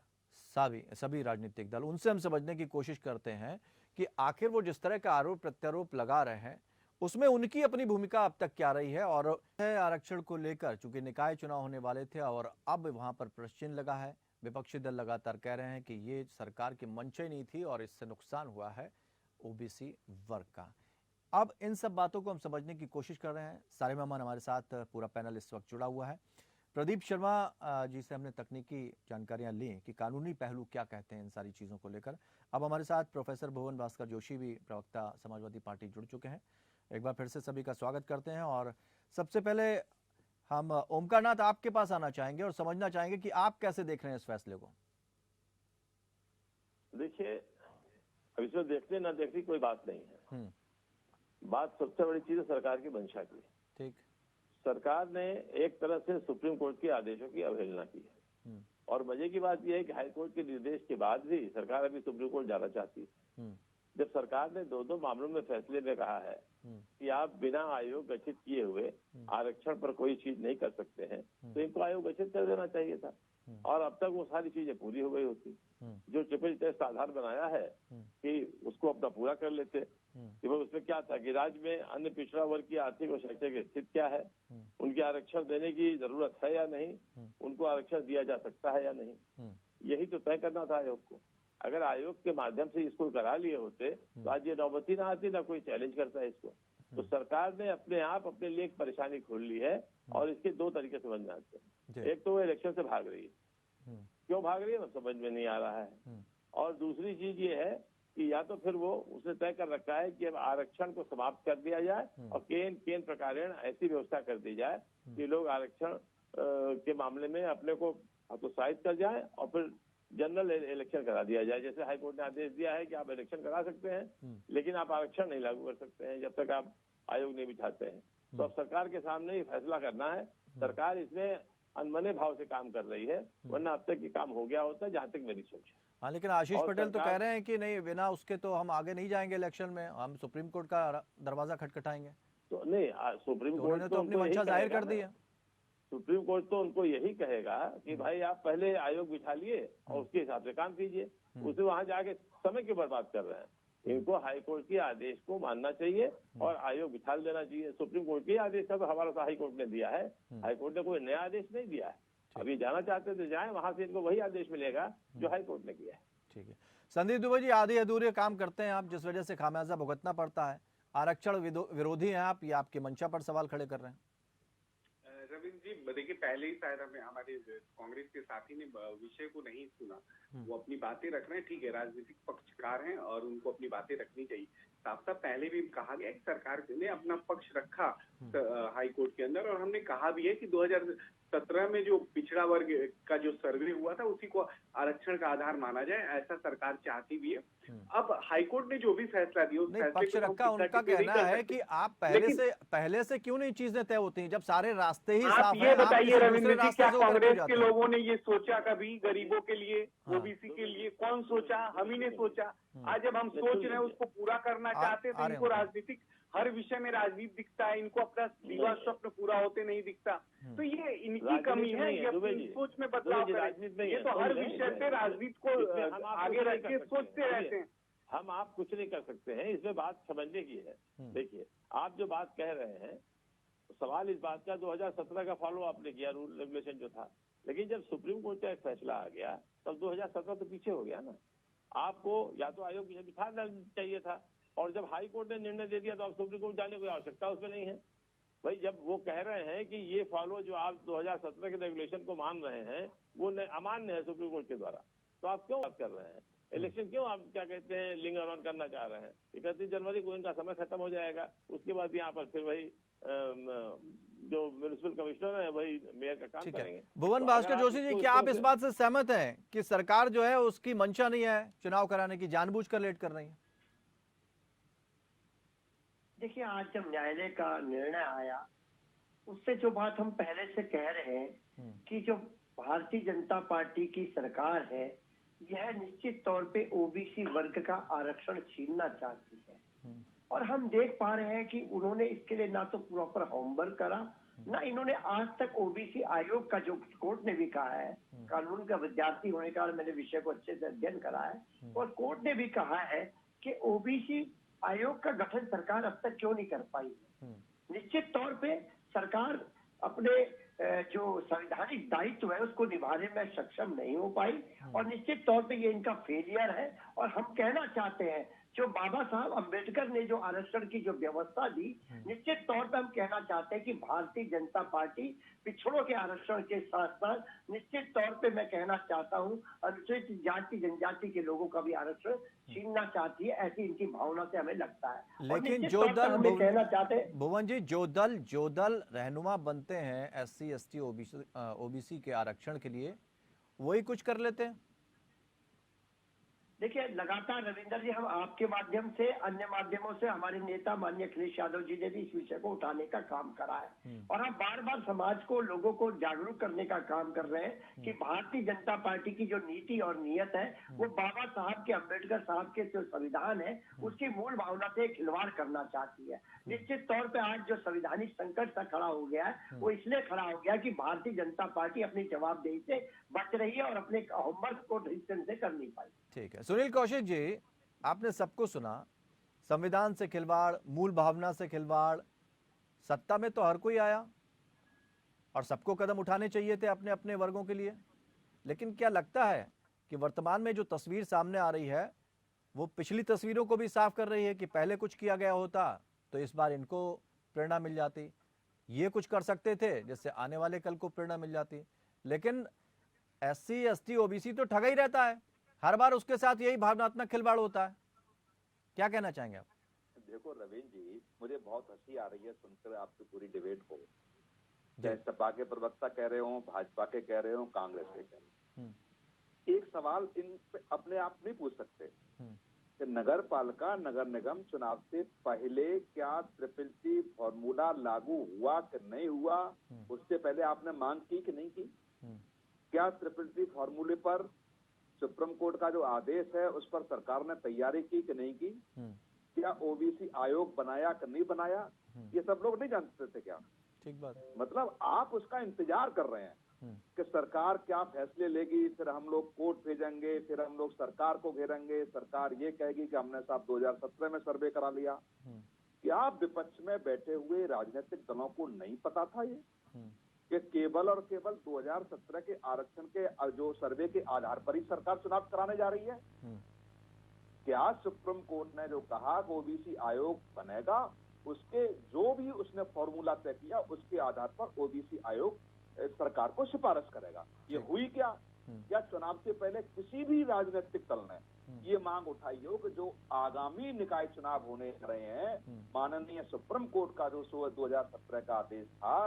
सभी राजनीतिक दल, उनसे हम समझने की कोशिश करते हैं कि आखिर वो जिस तरह का आरोप प्रत्यारोप लगा रहे हैं, उसमें उनकी अपनी भूमिका अब तक क्या रही है। और आरक्षण को लेकर चूंकि निकाय चुनाव होने वाले थे और अब वहां पर प्रश्न चिन्ह लगा है, विपक्षी दल लगातार कह रहे हैं कि ये सरकार की मंशा ही नहीं थी और इससे नुकसान हुआ है ओबीसी वर्ग का। अब इन सब बातों को हम समझने की कोशिश कर रहे हैं। सारे मेहमान हमारे साथ, पूरा पैनल इस वक्त जुड़ा हुआ है। प्रदीप शर्मा जी से हमने तकनीकी जानकारियां ली कि कानूनी पहलू क्या कहते हैं इन सारी चीज़ों को लेकर। अब हमारे साथ प्रोफेसर भुवन भास्कर जोशी भी, प्रवक्ता समाजवादी पार्टी, जुड़ चुके हैं। एक बार फिर से सभी का स्वागत करते हैं। और सबसे पहले हम ओमकार नाथ आपके पास आना चाहेंगे और समझना चाहेंगे कि आप कैसे देख रहे हैं इस फैसले को। देखिए, अब इसमें देखने ना देखने कोई बात नहीं है। बात सबसे बड़ी चीज है सरकार की मंशा की। ठीक, सरकार ने एक तरह से सुप्रीम कोर्ट के आदेशों की अवहेलना की है, और मजे की बात यह है कि हाई कोर्ट के निर्देश के बाद भी सरकार अभी सुप्रीम कोर्ट जाना चाहती है। जब सरकार ने दो मामलों में फैसले में कहा है कि आप बिना आयोग गठित किए हुए आरक्षण पर कोई चीज नहीं कर सकते हैं, तो इनको आयोग गठित कर देना चाहिए था, और अब तक वो सारी चीजें पूरी हो गई होती। जो ट्रिपल टेस्ट आधार बनाया है कि उसको अपना पूरा कर लेते, कि वो उसमें क्या था कि राज्य में अन्य पिछड़ा वर्ग की आर्थिक और शैक्षणिक स्थिति क्या है, उनके आरक्षण देने की जरूरत है या नहीं, उनको आरक्षण दिया जा सकता है या नहीं, यही तो तय करना था आयोग को। अगर आयोग के माध्यम से इसको करा लिए होते तो आज ये नौबती ना आती, ना कोई चैलेंज करता है इसको। तो सरकार ने अपने आप अपने लिए एक परेशानी खोल ली है, और इसके दो तरीके समझ में आते हैं। एक तो वो इलेक्शन से भाग रही है, क्यों भाग रही है समझ में नहीं आ रहा है, और दूसरी चीज ये है कि या तो फिर वो उसने तय कर रखा है कि अब आरक्षण को समाप्त कर दिया जाए और केंद्र प्रकारेण ऐसी व्यवस्था कर दी जाए कि लोग आरक्षण के मामले में अपने को हतोत्साहित कर जाए और फिर जनरल इलेक्शन करा दिया जाए। जैसे हाईकोर्ट ने आदेश दिया है कि आप इलेक्शन करा सकते हैं, लेकिन आप आरक्षण नहीं लागू कर सकते हैं जब तक आप आयोग नहीं बिठाते हैं। तो अब सरकार के सामने ये फैसला करना है। सरकार इसमें अनमने भाव से काम कर रही है, वरना अब तक ये काम हो गया होता है, जहां तक मेरी सोच है। हाँ, लेकिन आशीष पटेल तो कह रहे हैं कि नहीं, बिना उसके तो हम आगे नहीं जाएंगे इलेक्शन में, हम सुप्रीम कोर्ट का दरवाजा खटखटाएंगे। तो नहीं, सुप्रीम कोर्ट तो अपनी मंशा जाहिर कर दी है। सुप्रीम कोर्ट तो उनको यही कहेगा कि भाई आप पहले आयोग बिठा लिए और उसके हिसाब से काम कीजिए, उसे वहां जाके समय क्यों बर्बाद कर रहे हैं। इनको हाई कोर्ट के आदेश को मानना चाहिए और आयोग बिठा देना चाहिए। सुप्रीम कोर्ट के आदेश का तो हवाला तो हाई कोर्ट ने दिया है, हाई कोर्ट ने कोई नया आदेश नहीं दिया है। अभी जाना चाहते तो जाए, वहां से इनको वही आदेश मिलेगा जो हाई कोर्ट ने किया है। ठीक है, संदीप दुबे जी, आधे अधूरे काम करते हैं आप, जिस वजह से खामियाजा भुगतना पड़ता है। आरक्षण विरोधी हैं आप, या आपकी मंशा पर सवाल खड़े कर रहे हैं? रविंद्र जी, देखिए, पहले ही शायद हमें हमारे कांग्रेस के साथी ने विषय को नहीं सुना। वो अपनी बातें रख रहे हैं, ठीक है, राजनीतिक पक्षकार हैं और उनको अपनी बातें रखनी चाहिए। साफ साफ पहले भी कहा गया कि सरकार ने अपना पक्ष रखा हाई कोर्ट के अंदर, और हमने कहा भी है कि 2017 में जो पिछड़ा वर्ग का जो सर्वे हुआ था उसी को आरक्षण का आधार माना जाए, ऐसा सरकार चाहती भी है। अब हाईकोर्ट ने जो भी फैसला दिया, उस फैसले पक्ष रखा, उनका कहना है कि आप पहले से क्यों नहीं चीजें तय होती हैं, जब सारे रास्ते ही साफ हैं। ये बताइए रविंद्र जी, क्या कांग्रेस के लोगों ने ये सोचा कभी गरीबों के लिए, ओबीसी के लिए? कौन सोचा? हम ही ने सोचा। आज जब हम सोच रहे हैं, उसको पूरा करना चाहते हैं, तो इनको राजनीतिक हर विषय में राजनीति दिखता है, इनको अपना दीवा स्वप्न पूरा होते नहीं दिखता। तो ये इनकी कमी है, ये अपनी सोच में बदलाव करें। ये तो हर विषय पे राजनीति को आगे रख के सोचते रहते हैं। हम आप कुछ नहीं कर सकते हैं, इसमें बात समझने की है। देखिए, आप जो बात कह रहे हैं, सवाल इस बात का 2017 का फॉलो आपने किया, रूल रेगुलेशन जो था, लेकिन जब सुप्रीम कोर्ट का एक फैसला आ गया तब 2017 तो पीछे हो गया ना। आपको या तो आयोग बिठाना चाहिए था, और जब हाई कोर्ट ने निर्णय दे दिया तो आप सुप्रीम कोर्ट जाने की आवश्यकता उसमें नहीं है। भाई, जब वो कह रहे हैं कि ये फॉलो जो आप 2017 के रेगुलेशन को मान रहे हैं वो अमान्य है सुप्रीम कोर्ट के द्वारा, तो आप क्यों बात कर रहे हैं? इलेक्शन क्यों आप क्या कहते हैं लिंग अनुमान करना चाह रहे हैं? 31 जनवरी को इनका समय खत्म हो जाएगा, उसके बाद यहाँ पर फिर वही जो म्युनिसिपल कमिश्नर है वही मेयर का काम ठीक है। करेंगे। भुवन तो भास्कर अगर आप जोशी जी, इसको क्या आप इस से- बात से सहमत हैं कि सरकार जो है उसकी मंशा नहीं है चुनाव कराने की, जानबूझकर लेट कर रही है? देखिए, आज जब न्यायालय का निर्णय आया उससे जो बात हम पहले से कह रहे हैं कि जो भारतीय जनता पार्टी की सरकार है यह निश्चित तौर पे ओबीसी वर्ग का आरक्षण छीनना चाहती है, और हम देख पा रहे हैं कि उन्होंने इसके लिए ना तो प्रॉपर होमवर्क करा, ना इन्होंने आज तक ओबीसी आयोग का, जो कोर्ट ने भी कहा है, कानून का विद्यार्थी होने का मैंने विषय को अच्छे से अध्ययन करा है, और कोर्ट ने भी कहा है कि ओबीसी आयोग का गठन सरकार अब तक क्यों नहीं कर पाई। निश्चित तौर पे सरकार अपने जो संवैधानिक दायित्व है उसको निभाने में सक्षम नहीं हो पाई, और निश्चित तौर पे ये इनका फेलियर है। और हम कहना चाहते हैं जो बाबा साहब अंबेडकर ने जो आरक्षण की जो व्यवस्था दी, निश्चित तौर पे हम कहना चाहते हैं कि भारतीय जनता पार्टी पिछड़ों के आरक्षण के साथ साथ निश्चित तौर पे मैं कहना चाहता हूं अनुसूचित जाति जनजाति के लोगों का भी आरक्षण छीनना चाहती है, ऐसी इनकी भावना से हमें लगता है। और लेकिन निश्चित जो तौर पे दल हम ये कहना चाहते हैं, भुवन जी, जो दल रहनुमा बनते हैं SC ST OBC के आरक्षण के लिए, वही कुछ कर लेते हैं। देखिए, लगातार रविंदर जी हम आपके माध्यम से, अन्य माध्यमों से, हमारे नेता माननीय अखिलेश यादव जी ने भी इस विषय को उठाने का काम करा है, और हम बार बार समाज को, लोगों को जागरूक करने का काम कर रहे हैं कि भारतीय जनता पार्टी की जो नीति और नीयत है वो बाबा साहब के, अंबेडकर साहब के जो संविधान है उसकी मूल भावना से खिलवाड़ करना चाहती है। निश्चित तौर पे आज जो संवैधानिक संकट सा खड़ा हो गया है वो इसलिए खड़ा हो गया कि भारतीय जनता पार्टी अपनी जवाबदेही से बच रही है और अपने होमवर्क को ठीक से कर नहीं पाई। ठीक है, सुनील कौशिक जी, आपने सबको सुना, संविधान से खिलवाड़, मूल भावना से खिलवाड़, सत्ता में तो हर कोई आया और सबको कदम उठाने चाहिए थे अपने अपने वर्गों के लिए, लेकिन क्या लगता है कि वर्तमान में जो तस्वीर सामने आ रही है वो पिछली तस्वीरों को भी साफ कर रही है कि पहले कुछ किया गया होता तो इस बार इनको प्रेरणा मिल जाती, ये कुछ कर सकते थे जिससे आने वाले कल को प्रेरणा मिल जाती, लेकिन SC ST OBC तो ठगा ही रहता है, हर बार उसके साथ यही भावनात्मक खिलवाड़ होता है। क्या कहना चाहेंगे आप? देखो रवीन जी, मुझे बहुत हंसी आ रही है सुनकर आपकी पूरी डिबेट को, चाहे सपा के प्रवक्ता कह रहे हो, भाजपा के कह रहे हो, कांग्रेस के कह रहे हो। एक सवाल इन पे अपने आप नहीं पूछ सकते कि नगर पालिका, नगर निगम चुनाव से पहले क्या CCC फॉर्मूला लागू हुआ कि नहीं हुआ, उससे पहले आपने मांग की कि नहीं की? क्या CCC फॉर्मूले पर सुप्रीम कोर्ट का जो आदेश है उस पर सरकार ने तैयारी की कि नहीं की? क्या OBC आयोग बनाया कि नहीं बनाया? ये सब लोग नहीं जानते थे क्या? ठीक बात। मतलब आप उसका इंतजार कर रहे हैं कि सरकार क्या फैसले लेगी, फिर हम लोग कोर्ट भेजेंगे, फिर हम लोग सरकार को घेरेंगे, सरकार ये कहेगी कि हमने साहब 2017 में सर्वे करा लिया। क्या विपक्ष में बैठे हुए राजनीतिक दलों को नहीं पता था ये कि केवल और केवल 2017 के आरक्षण के जो सर्वे के आधार पर ही सरकार चुनाव कराने जा रही है? क्या सुप्रीम कोर्ट ने जो कहा कि OBC आयोग बनेगा, उसके जो भी उसने फॉर्मूला तय किया उसके आधार पर OBC आयोग सरकार को सिफारिश करेगा? ये हुई क्या? क्या चुनाव से पहले किसी भी राजनीतिक दल ने ये मांग उठाई हो कि जो आगामी निकाय चुनाव होने रहे हैं, माननीय सुप्रीम कोर्ट का जो 2017 का आदेश था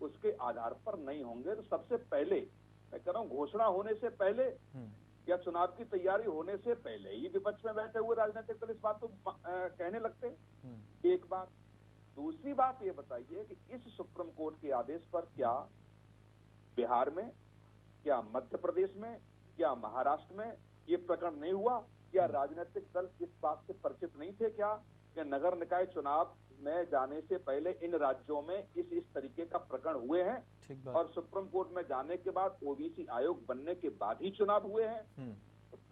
उसके आधार पर नहीं होंगे? तो सबसे पहले मैं कह रहा हूँ, घोषणा होने से पहले या चुनाव की तैयारी होने से पहले ही विपक्ष में बैठे हुए राजनीतिक दल इस बात को कहने लगते हैं। एक बात। दूसरी बात ये बताइए कि इस सुप्रीम कोर्ट के आदेश पर क्या बिहार में, क्या मध्य प्रदेश में, क्या महाराष्ट्र में ये प्रकरण नहीं हुआ? क्या राजनीतिक दल इस बात से परिचित नहीं थे क्या कि नगर निकाय चुनाव में जाने से पहले इन राज्यों में इस तरीके का प्रकरण हुए हैं और सुप्रीम कोर्ट में जाने के बाद OBC आयोग बनने के बाद ही चुनाव हुए हैं?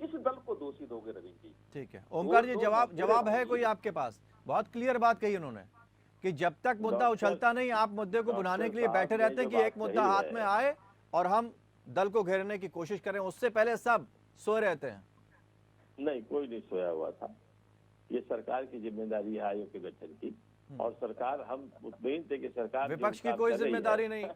किस दल को दोषी दोगे रवीन जी? ठीक है, ओमकार जी, जवाब है कोई आपके पास? बहुत क्लियर बात कही उन्होंने कि जब तक मुद्दा उछलता नहीं, आप मुद्दे को बुलाने के लिए बैठे रहते हैं कि एक मुद्दा हाथ में आए और हम दल को घेरने की कोशिश करें, उससे पहले सब सोए रहते हैं। नहीं, कोई नहीं सोया हुआ था। ये सरकार की जिम्मेदारी है आयोग के गठन की, और सरकार, हम मुतमईन थे कि सरकार विपक्ष की कोई जिम्मेदारी नहीं।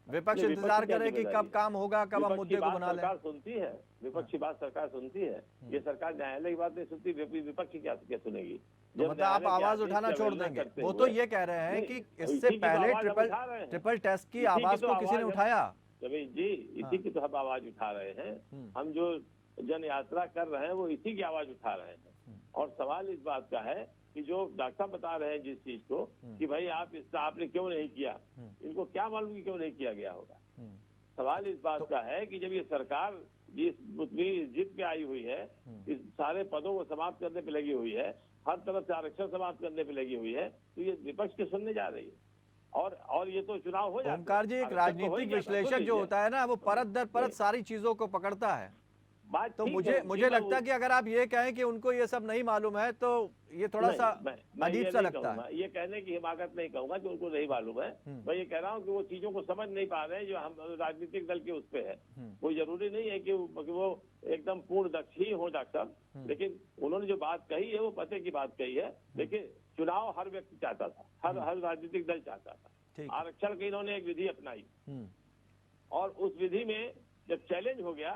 विपक्ष नहीं, इंतजार की क्या करे कि कब जिम्मेदारी है? काम होगा, कब हम विपक्ष की मुद्दे को बात बना लें। सरकार सुनती है, विपक्ष की बात सरकार सुनती है। ये सरकार न्यायालय की बात नहीं सुनती, विपक्ष की क्या सुनेगी? तो मतलब आप आवाज उठाना छोड़ देंगे? वो तो ये कह रहे हैं कि इससे पहले ट्रिपल टेस्ट की आवाज को किसी ने उठाया। रमेश जी, इसी की तो हम आवाज उठा रहे हैं। हम जो जन यात्रा कर रहे हैं वो इसी की आवाज उठा रहे हैं। और सवाल इस बात का है कि जो डॉक्टर साहब बता रहे हैं जिस चीज को कि भाई आपने क्यों नहीं किया, इनको क्या मालूम कि क्यों नहीं किया गया होगा। सवाल इस बात का है कि जब ये सरकार जिस जिद पे आई हुई है, इस सारे पदों को समाप्त करने पे लगी हुई है, हर तरफ से आरक्षण समाप्त करने पे लगी हुई है, तो ये विपक्ष के सुनने जा रही है। और ये तो चुनाव हो जाता है। ओमकार जी, एक राजनीतिक विश्लेषक जो होता है ना, वो परत दर परत सारी चीजों को पकड़ता है। तो मुझे लगता है कि अगर आप ये कहें कि उनको ये सब नहीं मालूम है तो ये थोड़ा सा अजीब सा लगता है। ये कहने की हिमाकत नहीं कहूंगा कि उनको नहीं मालूम है। मैं ये कह रहा हूँ कि वो चीजों को समझ नहीं पा रहे हैं जो हम राजनीतिक दल के उस पे है। कोई जरूरी नहीं है कि वो एकदम पूर्ण दक्ष ही हो डॉक्टर साहब, लेकिन उन्होंने जो बात कही है वो पते की बात कही है। देखिए, चुनाव हर व्यक्ति चाहता था, हर राजनीतिक दल चाहता था। आरक्षण की इन्होंने एक विधि अपनाई और उस विधि में जब चैलेंज हो गया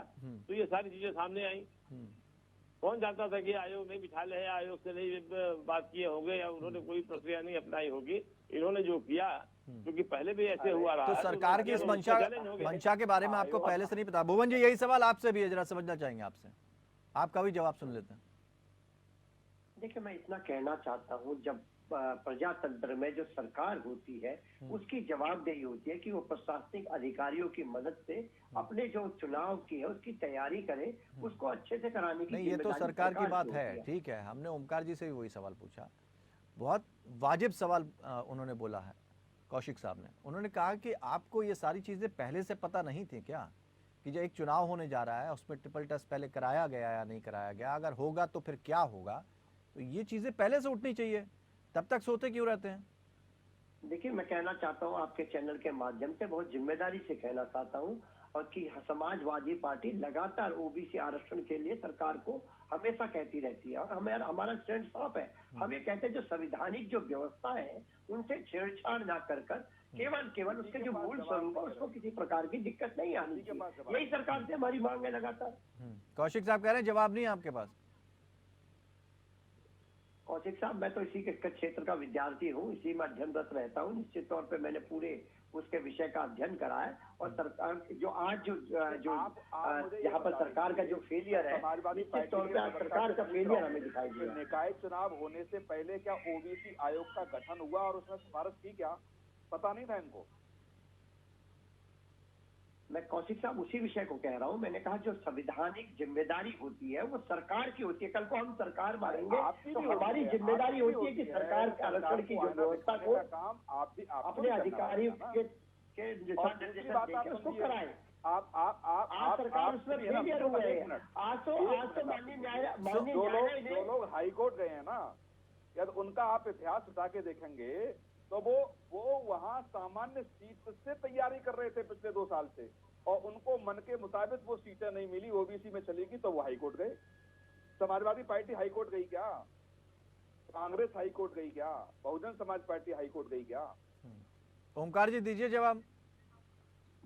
तो ये सारी चीजें सामने आई। कौन जानता था कि आयोग नहीं बिठा ले, आयोग से नहीं बात किए होंगे या उन्होंने कोई प्रक्रिया नहीं अपनाई होगी। इन्होंने जो किया, क्योंकि पहले भी ऐसे हुआ रहा। तो सरकार की इस मंशा के बारे में आपको पहले से नहीं पता? भुवन जी, यही सवाल आपसे भी है, जरा समझना चाहेंगे आपसे, आपका भी जवाब सुन लेते हैं। देखिए, मैं इतना कहना चाहता हूँ, जब प्रजातंत्र में जो सरकार होती है उसकी जवाबदेही होती है कि वो प्रशासनिक अधिकारियों की मदद से अपने जो चुनाव की है उसकी तैयारी करे, उसको अच्छे से कराने की। नहीं, ये तो सरकार की बात है, ठीक है। हमने ओमकार जी से भी वही सवाल पूछा, बहुत वाजिब सवाल उन्होंने बोला है कौशिक साहब ने। उन्होंने कहा कि आपको ये सारी चीजें पहले से पता नहीं थी क्या, कि जो एक चुनाव होने जा रहा है उसमें ट्रिपल टेस्ट पहले कराया गया या नहीं कराया गया, अगर होगा तो फिर क्या होगा। तो ये चीजें पहले से उठनी चाहिए, तब तक सोते क्यों रहते हैं? देखिए, मैं कहना चाहता हूँ आपके चैनल के माध्यम से, बहुत जिम्मेदारी से कहना चाहता हूँ, और कि समाजवादी पार्टी लगातार ओबीसी आरक्षण के लिए सरकार को हमेशा कहती रहती है, और हमारा स्टैंड साफ है। हम ये कहते हैं जो संवैधानिक जो व्यवस्था है उनसे छेड़छाड़ ना कर केवल उसके जो मूल स्वरूप है उसको किसी प्रकार की दिक्कत नहीं आनी चाहिए। यही सरकार से हमारी मांग है लगातार। कौशिक साहब कह रहे हैं जवाब नहीं है आपके पास। कौशिक साहब, मैं तो इसी के क्षेत्र का विद्यार्थी हूँ, इसी में अध्ययनरत रहता हूँ। निश्चित तौर पे मैंने पूरे उसके विषय का अध्ययन करा है। और सरकार जो आज जो यहाँ पर सरकार का जो फेलियर है, निश्चित तौर पे आज सरकार का फेलियर हमें दिखाई दिया। निकाय चुनाव होने से पहले क्या ओबीसी आयोग का गठन हुआ और उसमें सिफारिश की क्या? पता नहीं था इनको? मैं कौशिक साहब उसी विषय को कह रहा हूँ। मैंने कहा जो संवैधानिक जिम्मेदारी होती है वो सरकार की होती है। कल को हम सरकार मारेंगे तो हमारी जिम्मेदारी होती है कि सरकार के आरक्षण की जो व्यवस्था को अपने अधिकारियों के दिशा निर्देशन देकर उसको कराए। आप सरकार उसमें फेलियर हुए हैं। आज तो माननीय न्यायालय जो लोग हाईकोर्ट गए हैं ना, यदि उनका आप इतिहास उठा के देखेंगे तो वो वहाँ सामान्य सीट से तैयारी कर रहे थे पिछले 2 साल से, और उनको मन के मुताबिक वो सीटें नहीं मिली, ओबीसी में चली गई तो वो हाईकोर्ट गए। समाजवादी पार्टी हाईकोर्ट गई क्या? कांग्रेस हाईकोर्ट गई क्या? बहुजन समाज पार्टी हाईकोर्ट गई क्या? ओमकार जी, दीजिए जवाब।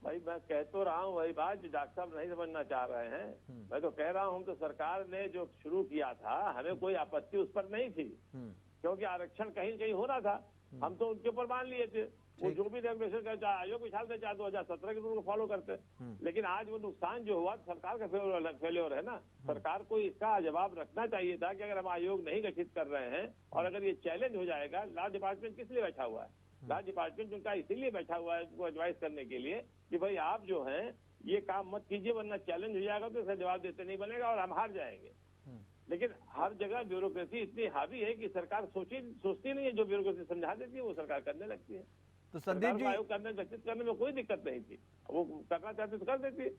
भाई, मैं कह तो रहा हूँ वही बात जो डॉक्टर साहब नहीं समझना चाह रहे हैं। मैं तो कह रहा हूँ तो सरकार ने जो शुरू किया था, हमें कोई आपत्ति उस पर नहीं थी, क्योंकि आरक्षण कहीं कहीं होना था। हम तो उनके ऊपर मान लिए थे, वो जो भी रेगुलेशन का चाहे आयोग विशाल से चाहे 2017 के रूल को फॉलो करते। लेकिन आज वो नुकसान जो हुआ सरकार का फेलियर है ना। सरकार को इसका जवाब रखना चाहिए था कि अगर हम आयोग नहीं गठित कर रहे हैं और अगर ये चैलेंज हो जाएगा, लॉ डिपार्टमेंट किस लिए बैठा हुआ है? लॉ डिपार्टमेंट उनका इसीलिए बैठा हुआ है उनको एडवाइस करने के लिए कि भाई आप जो है ये काम मत कीजिए, वरना चैलेंज हो जाएगा तो इसका जवाब देते नहीं बनेगा और हम हार जाएंगे। लेकिन हर जगह ब्यूरोक्रेसी इतनी हावी है कि सरकार सोचती नहीं है, जो ब्यूरोक्रेसी समझा देती है वो सरकार करने लगती है। तो संदीप जी, आयोग गठित करने में कोई दिक्कत नहीं थी, वो करना चाहती तो कर देती,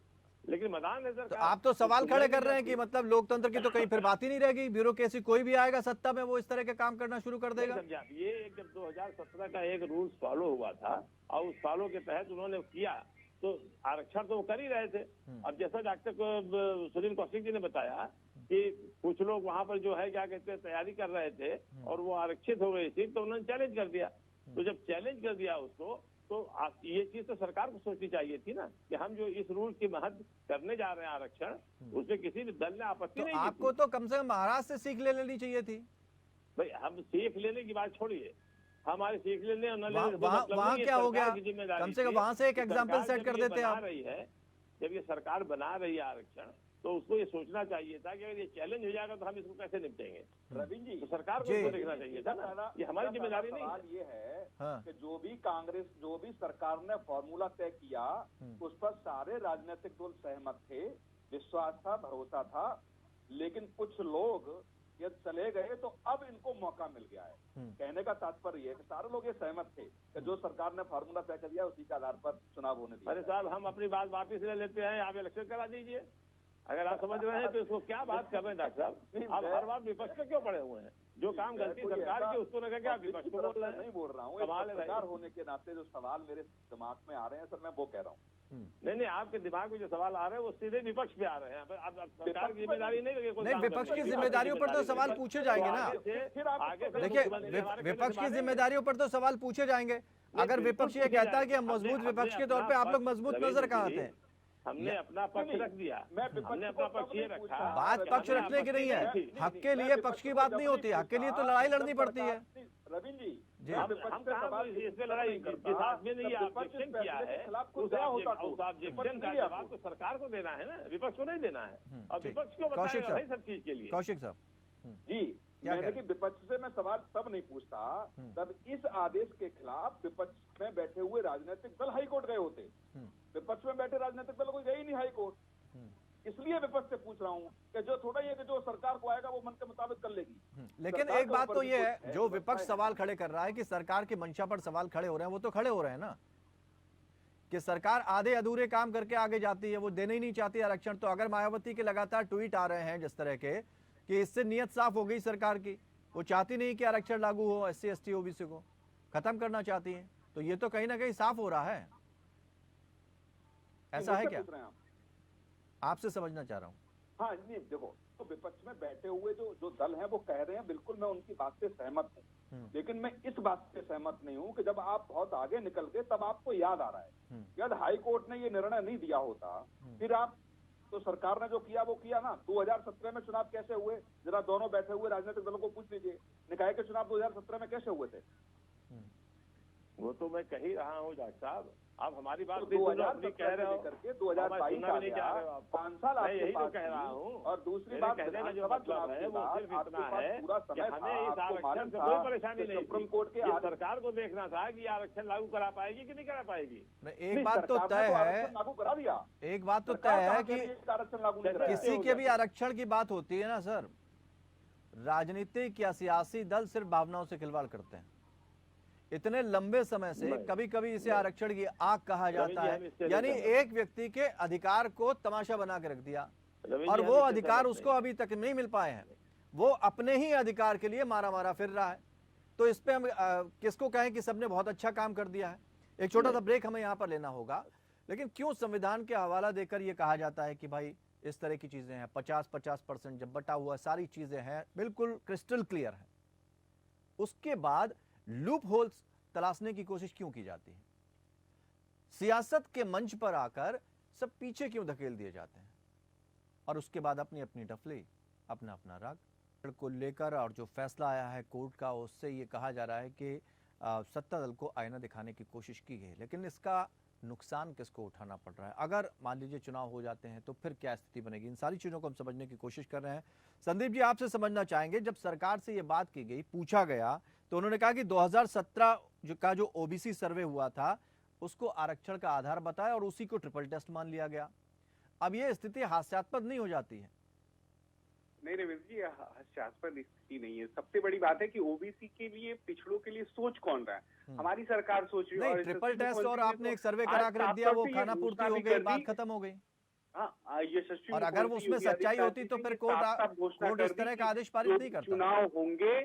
लेकिन मैदान है सरकार। तो आप तो सवाल खड़े कर रहे हैं कि मतलब लोकतंत्र की तो कहीं फिर बात ही नहीं रहेगी, ब्यूरोक्रेसी कोई भी आएगा सत्ता में वो इस तरह के काम करना शुरू कर देगा। ये जब 2017 का एक रूल फॉलो हुआ था और उस फॉलो के तहत उन्होंने किया तो आरक्षण तो वो कर ही रहे थे। अब जैसा डॉक्टर सुनील कौशिक जी ने बताया कि कुछ लोग वहां पर जो है क्या कहते हैं तैयारी कर रहे थे और वो आरक्षित हो गई थी, तो उन्होंने चैलेंज कर दिया। तो जब चैलेंज कर दिया उसको, तो ये चीज तो सरकार को सोचनी चाहिए थी ना कि हम जो इस रूल की महत्व करने जा रहे हैं आरक्षण, उसमें किसी भी दल ने आपत्ति तो नहीं की आपको तो कम से कम महाराष्ट्र से सीख ले लेनी चाहिए थी। भाई हम सीख लेने की बात छोड़िए, हमारे सीख लेने और न लेने से वहाँ मतलब वहाँ नहीं है, क्या हो सरकार गया, की जिम्मेदारी कम से कम थी वहां से एक कि एग्जाम्पल सरकार सेट जब कर ये देते बना आप। रही है, जब ये सरकार बना रही है आरक्षण, तो उसको ये सोचना चाहिए था कि अगर ये चैलेंज हो जाएगा तो हम इसको कैसे निपटेंगे। रविंद्र जी, तो सरकार को इसको देखना चाहिए था ना, ये हमारी जिम्मेदारी नहीं सवाल है। ये है हाँ। कि जो भी सरकार ने फॉर्मूला तय किया उस पर सारे राजनीतिक दल सहमत थे, विश्वास था, भरोसा था, लेकिन कुछ लोग ये चले गए तो अब इनको मौका मिल गया है। कहने का तात्पर्य ये है कि सारे लोग ये सहमत थे कि जो सरकार ने फार्मूला तय कर दिया उसी के आधार पर चुनाव होने दिया। अरे साहब, हम अपनी बात वापिस ले लेते हैं, आप इलेक्शन करा दीजिए। अगर आप समझ रहे हैं तो इसको क्या बात कर रहे हैं डॉक्टर साहब, आप हर बार विपक्ष में क्यों पड़े हुए हैं? जो काम गलती सरकार की उसको लेकर क्या विपक्ष को बोल रहे हैं? नहीं बोल रहा हूँ, पत्रकार होने के नाते जो सवाल मेरे दिमाग में आ रहे हैं सर, मैं वो कह रहा हूँ। नहीं, आपके दिमाग में जो सवाल आ रहे हैं वो सीधे विपक्ष पे आ रहे हैं। अब सरकार की जिम्मेदारी नहीं लगी, नहीं, विपक्ष की जिम्मेदारियों पर तो सवाल पूछे जाएंगे ना। देखिए, विपक्ष की जिम्मेदारियों पर तो सवाल पूछे जाएंगे। अगर विपक्ष ये कहता है कि हम मजबूत विपक्ष के तौर पे, आप लोग मजबूत नजर कहाँ आते हैं? हमने अपना पक्ष रख दिया, हमने अपना पक्ष ये रखा। बात पक्ष रखने की नहीं है, हक के लिए पक्ष की बात नहीं होती, हक के लिए तो लड़ाई लड़नी पड़ती है। रविंद्र जी, हम कहाँ इसमें लड़ाई जिस आदमी ने ये ऑब्जेक्शन किया है उस ऑब्जेक्शन का जवाब तो सरकार को देना है ना, विपक्ष को नहीं देना है। और विपक्ष को बताएगा भाई सब चीज के लिए। कौशिक साहब जी, मैंने कि विपक्ष से मैं सवाल तब नहीं पूछता तब इस आदेश के खिलाफ विपक्ष में बैठे हुए राजनीतिक दल हाईकोर्ट गए होते। विपक्ष में बैठे राजनीतिक दल कोई गए ही नहीं हाईकोर्ट, इसलिए विपक्ष से पूछ रहा हूँ कि जो थोड़ा ये कि जो सरकार को आएगा वो मन के मुताबिक कर लेगी। लेकिन एक बात तो ये है, जो विपक्ष सवाल खड़े कर रहा है कि सरकार की मंशा पर सवाल खड़े हो रहे हैं, वो तो खड़े हो रहे हैं ना कि सरकार आधे अधूरे काम करके आगे जाती है, वो देने ही नहीं चाहती आरक्षण। तो अगर मायावती के लगातार ट्वीट आ रहे हैं जिस तरह के कि इससे नियत साफ हो गई सरकार की, वो चाहती नहीं कि आरक्षण लागू हो, SC ST OBC को खत्म करना चाहती है, तो ये तो कहीं ना कहीं साफ हो रहा है। ऐसा है क्या? आपसे समझना चाह रहा हूँ। हाँ नहीं, देखो तो विपक्ष में बैठे हुए जो दल हैं वो कह रहे हैं, बिल्कुल मैं उनकी बात से सहमत हूँ, लेकिन मैं इस बात से सहमत नहीं हूँ कि जब आप बहुत आगे निकल गए तब आपको याद आ रहा है। यदि हाई कोर्ट ने ये निर्णय नहीं दिया होता, फिर आप तो सरकार ने जो किया वो किया ना। 2017 में चुनाव कैसे हुए, जरा दोनों बैठे हुए राजनीतिक दलों को पूछ लीजिए, निकाय के चुनाव 2017 में कैसे हुए थे? वो तो मैं कह ही रहा हूँ डॉक्टर साहब, आप हमारी बात तो 2017 से लेकर के 2022 आ गया, 5 साल आपके पास कह रहा हूँ। और दूसरी बात कहने का जो मतलब है वो सिर्फ इतना है कि हमें इस आरक्षण से कोई परेशानी नहीं, सुप्रीम कोर्ट के सरकार को देखना था कि आरक्षण लागू करा पाएगी कि नहीं करा पाएगी। एक बात तो तय है, लागू करा दिया, एक बात तो तय है कि आरक्षण लागू नहीं करा। किसी के भी आरक्षण की बात होती है ना सर, राजनीतिक या सियासी दल सिर्फ भावनाओं से खिलवाड़ करते हैं। इतने लंबे समय से कभी कभी इसे आरक्षण की आग कहा जाता है, यानी एक व्यक्ति के अधिकार को तमाशा बना के रख दिया और वो अधिकार उसको अभी तक नहीं मिल पाए हैं, वो अपने ही अधिकार के लिए मारा मारा फिर रहा है। तो इस पे हम किसको कहें कि सबने बहुत अच्छा काम कर दिया है। एक छोटा सा ब्रेक हमें यहाँ पर लेना होगा, लेकिन क्यों संविधान के हवाला देकर ये कहा जाता है कि भाई इस तरह की चीजें हैं, 50-50% जब बटा हुआ सारी चीजें हैं, बिल्कुल क्रिस्टल क्लियर है, उसके बाद लूप होल्स तलाशने की कोशिश क्यों की जाती है? सियासत के मंच पर आकर सब पीछे क्यों धकेल दिए जाते हैं और उसके बाद अपनी अपनी डफली, अपना अपना राग को लेकर और जो फैसला आया है कोर्ट का, उससे ये कहा जा रहा है कि सत्ता दल को आईना दिखाने की कोशिश की गई, लेकिन इसका नुकसान किसको उठाना पड़ रहा है? अगर मान लीजिए चुनाव हो जाते हैं तो फिर क्या स्थिति बनेगी? इन सारी चीज़ों को हम समझने की कोशिश कर रहे हैं। संदीप जी, आपसे समझना चाहेंगे, जब सरकार से ये बात की गई, पूछा गया, तो उन्होंने कहा कि 2017 का जो OBC सर्वे हुआ था उसको आरक्षण का आधार बताया और उसी को ट्रिपल टेस्ट मान लिया गया। अब ये स्थिति हास्यास्पद नहीं हो जाती है? नहीं रविंद्र जी, हास्यास्पद स्थिति नहीं है। सबसे बड़ी बात है कि OBC के लिए, पिछड़ों के लिए सोच कौन रहा है? हमारी सरकार सोच रही है। ट्रिपल टेस्ट और आपने एक सर्वे करा कर रख दिया, वो खाना पूर्ति हो गई, बात खत्म हो गई। यशस्वी, और अगर वो उसमें सच्चाई होती तो फिर कोर्ट इस तरह का आदेश पारित नहीं करता। चुनाव होंगे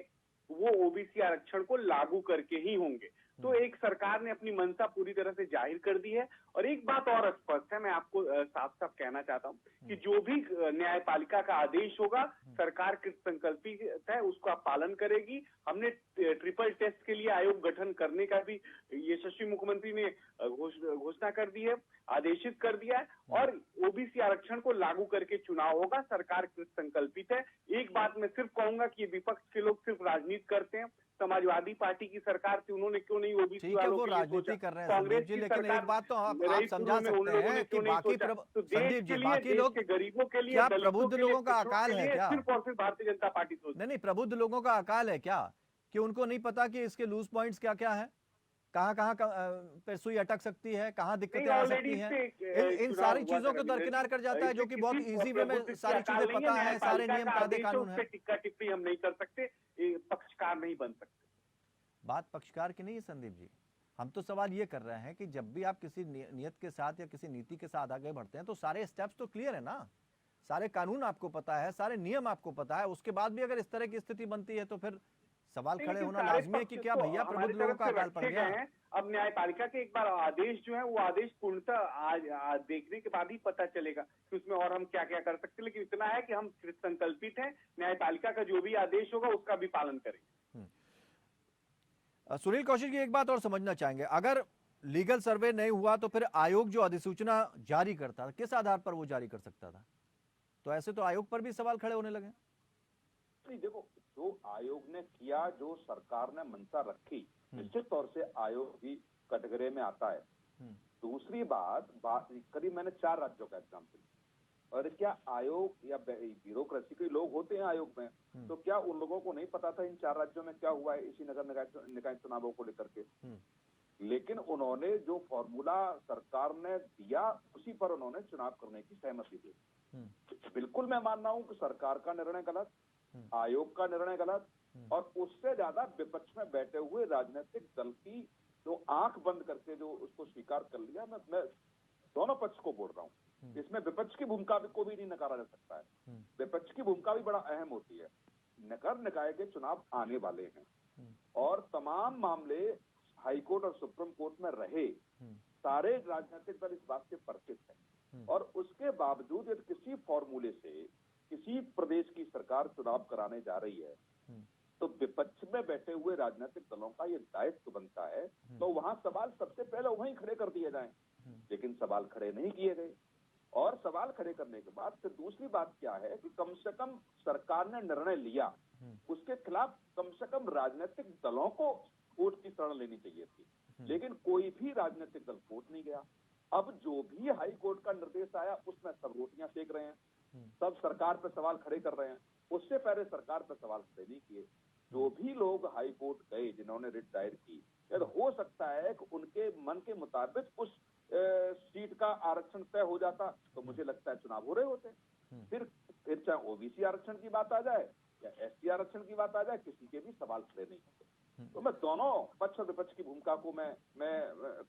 वो OBC आरक्षण को लागू करके ही होंगे। तो एक सरकार ने अपनी मंशा पूरी तरह से जाहिर कर दी है। और एक बात और स्पष्ट है, मैं आपको साफ साफ कहना चाहता हूँ कि जो भी न्यायपालिका का आदेश होगा, सरकार कृत संकल्पित है, उसका पालन करेगी। हमने ट्रिपल टेस्ट के लिए आयोग गठन करने का भी यशस्वी मुख्यमंत्री ने घोषणा कर दी है, आदेशित कर दिया है। और ओबीसी आरक्षण को लागू करके चुनाव होगा, सरकार कृत संकल्पित है। एक बात मैं सिर्फ कहूंगा कि विपक्ष के लोग सिर्फ राजनीति करते हैं। समाजवादी पार्टी की सरकार थी, उन्होंने क्यों नहीं ओबीसी वालों वो के लिए राजनीति सोचा? कर रहे हैं कांग्रेस संदीप जी, की लेकिन सरकार एक बात तो आप रईसपुर समझा में उन सकते लोगों ने हैं कि क्यों नहीं बाकी सोचा? तो देश संदीप जी, के लिए, बाकी देश लोग के गरीबों के लिए, क्या दलितों प्रबुद्ध के लिए, लोगों का पिछड़ों अकाल के है लिए क्या? सिर्फ और सिर्फ भारतीय जनता पार्टी सोचती है। नहीं, प्रबुद्ध लोगों का अकाल है क्या कि उनको नहीं पता कि इसके लूज पॉइंट्स क्या क्या है, कहाँ कहाँ पे सुई अटक सकती है, कहाँ दिक्कतें आ सकती हैं, इन सारी चीजों को दरकिनार कर जाता है, जो कि बहुत इजी वे में सारी चीजें पता है, सारे नियम कायदे कानून है। टिक्का टिप्पणी हम नहीं कर सकते, पक्षकार नहीं बन सकते। बात पक्षकार की नहीं है संदीप जी, हम तो सवाल ये कर रहे हैं कि जब भी आप किसी नियत के साथ या किसी नीति के साथ आगे बढ़ते हैं तो सारे स्टेप्स तो क्लियर है ना, सारे कानून आपको पता है, सारे नियम आपको पता है, उसके बाद भी अगर इस तरह की स्थिति बनती है तो फिर सवाल खड़े होना लाजमी है कि क्या भैया प्रबुद्ध लोगों का अकाल पड़ गया। अब न्यायपालिका के एक बार आदेश जो है वो आदेश पूर्णतः आज देखने के बाद ही पता चलेगा कि उसमें और हम क्या क्या कर सकते हैं। लेकिन इतना है कि हम संकल्पित हैं, न्यायपालिका का जो भी आदेश होगा उसका भी पालन करेंगे। सुनील कौशिक जी, एक बात और समझना चाहेंगे, अगर लीगल सर्वे नहीं हुआ तो फिर आयोग जो अधिसूचना जारी करता था, किस आधार पर वो जारी कर सकता था? तो ऐसे तो आयोग पर भी सवाल खड़े होने लगे। देखो, जो आयोग ने किया, जो सरकार ने मंशा रखी, निश्चित तौर से आयोग भी कटघरे में आता है। दूसरी बात करीब मैंने 4 राज्यों का एग्जाम्पल, और क्या आयोग या ब्यूरोक्रेसी के लोग होते हैं आयोग में, तो क्या उन लोगों को नहीं पता था इन 4 राज्यों में क्या हुआ है इसी नगर निकाय चुनावों को लेकर के? लेकिन उन्होंने जो फॉर्मूला सरकार ने दिया उसी पर उन्होंने चुनाव करने की सहमति दी। बिल्कुल मैं मान रहा हूं कि सरकार का निर्णय गलत, आयोग का निर्णय गलत, और उससे ज्यादा विपक्ष में बैठे हुए राजनीतिक दल की जो आंख बंद करके जो उसको स्वीकार कर लिया। मैं दोनों पक्ष को बोल रहा हूँ, इसमें विपक्ष की भूमिका को भी नहीं नकारा जा सकता है। विपक्ष की भूमिका भी बड़ा अहम होती है। नगर निकाय के चुनाव आने वाले हैं और तमाम मामले हाईकोर्ट और सुप्रीम कोर्ट में रहे, सारे राजनीतिक दल इस बात से परिचित है, और उसके बावजूद यदि किसी फॉर्मूले से किसी प्रदेश की सरकार चुनाव कराने जा रही है तो विपक्ष में बैठे हुए राजनीतिक दलों का ये दायित्व बनता है तो वहां सवाल सबसे पहले वहीं खड़े कर दिए जाएं। लेकिन सवाल खड़े नहीं किए गए, और सवाल खड़े करने के बाद फिर दूसरी बात क्या है कि कम से कम सरकार ने निर्णय लिया, उसके खिलाफ कम से कम राजनीतिक दलों को कोर्ट की शरण लेनी चाहिए थी, लेकिन कोई भी राजनीतिक दल कोर्ट नहीं गया। अब जो भी हाई कोर्ट का निर्देश आया उसमें सब रोटियां सेक रहे हैं, सब सरकार पे सवाल खड़े कर रहे हैं, उससे पहले सरकार पे सवाल खड़े नहीं किए। जो भी लोग हाई कोर्ट गए जिन्होंने रिट दायर की, यदि हो सकता है कि उनके मन के मुताबिक उस सीट का आरक्षण तय हो जाता तो मुझे लगता है चुनाव हो रहे होते। फिर चाहे ओबीसी आरक्षण की बात आ जाए या एसटी आरक्षण की बात आ जाए, किसी के भी सवाल खड़े नहीं होते। तो मैं दोनों पक्ष और विपक्ष की भूमिका को मैं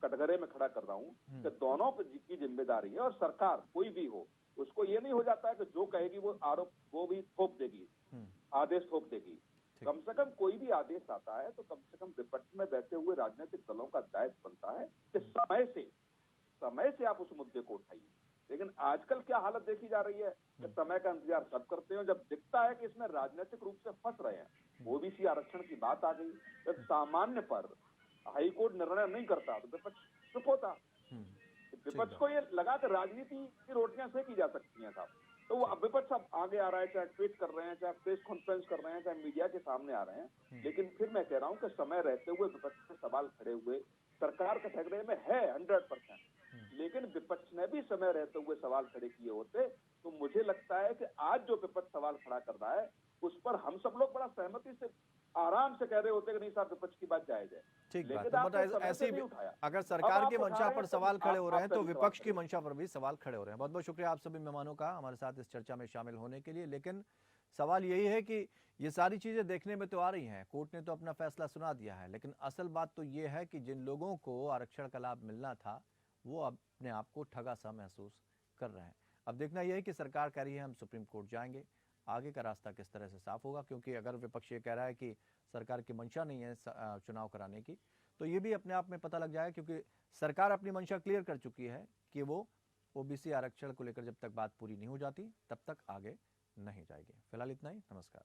कटघरे में खड़ा कर रहा हूँ कि दोनों की जिम्मेदारी है, और सरकार कोई भी हो उसको ये नहीं हो जाता है कि जो कहेगी वो आरोप वो भी थोप देगी, आदेश थोप देगी। कम से कम कोई भी आदेश आता है तो कम से कम विपक्ष में बैठे हुए राजनीतिक दलों का दायित्व बनता है कि समय से आप उस मुद्दे को उठाइए। लेकिन आजकल क्या हालत देखी जा रही है कि समय का इंतजार सब करते हैं, जब दिखता है कि इसमें राजनीतिक रूप से फंस रहे हैं। ओबीसी आरक्षण की बात आ गई, जब सामान्य पर हाईकोर्ट निर्णय नहीं करता तो विपक्ष चुप होता। विपक्ष को ये लगा कि राजनीति की रोटियां सेकी जा सकती हैं साहब, तो वो अब विपक्ष अब आगे आ रहा है, चाहे ट्वीट कर रहे हैं, चाहे प्रेस कॉन्फ्रेंस कर रहे हैं, चाहे मीडिया के सामने आ रहे हैं। लेकिन फिर मैं कह रहा हूं कि समय रहते हुए विपक्ष के सवाल खड़े हुए, सरकार के ठगड़े में है 100%, लेकिन विपक्ष ने भी समय रहते हुए सवाल खड़े किए होते तो मुझे लगता है कि आज जो विपक्ष सवाल खड़ा कर रहा है उस पर हम सब लोग बड़ा सहमति से आराम से कह रहे होते कि नहीं साहब विपक्ष की बात जायज है। ठीक बात है, ऐसी अगर सरकार की मंशा पर सवाल खड़े हो रहे हैं तो विपक्ष की मंशा पर भी सवाल खड़े हो रहे हैं। बहुत बहुत शुक्रिया आप सभी मेहमानों का हमारे साथ इस चर्चा में शामिल होने के लिए। लेकिन सवाल यही है कि ये सारी चीजें देखने में तो आ रही हैं, कोर्ट ने तो अपना फैसला सुना दिया है, लेकिन असल बात तो ये है कि जिन लोगों को आरक्षण का लाभ मिलना था वो अपने आप को ठगा सा महसूस कर रहे हैं। अब देखना यह है कि सरकार कह रही है हम सुप्रीम कोर्ट जाएंगे, आगे का रास्ता किस तरह से साफ होगा, क्योंकि अगर विपक्ष ये कह रहा है कि सरकार की मंशा नहीं है चुनाव कराने की, तो ये भी अपने आप में पता लग जाएगा, क्योंकि सरकार अपनी मंशा क्लियर कर चुकी है कि वो ओबीसी आरक्षण को लेकर जब तक बात पूरी नहीं हो जाती तब तक आगे नहीं जाएगी। फिलहाल इतना ही, नमस्कार।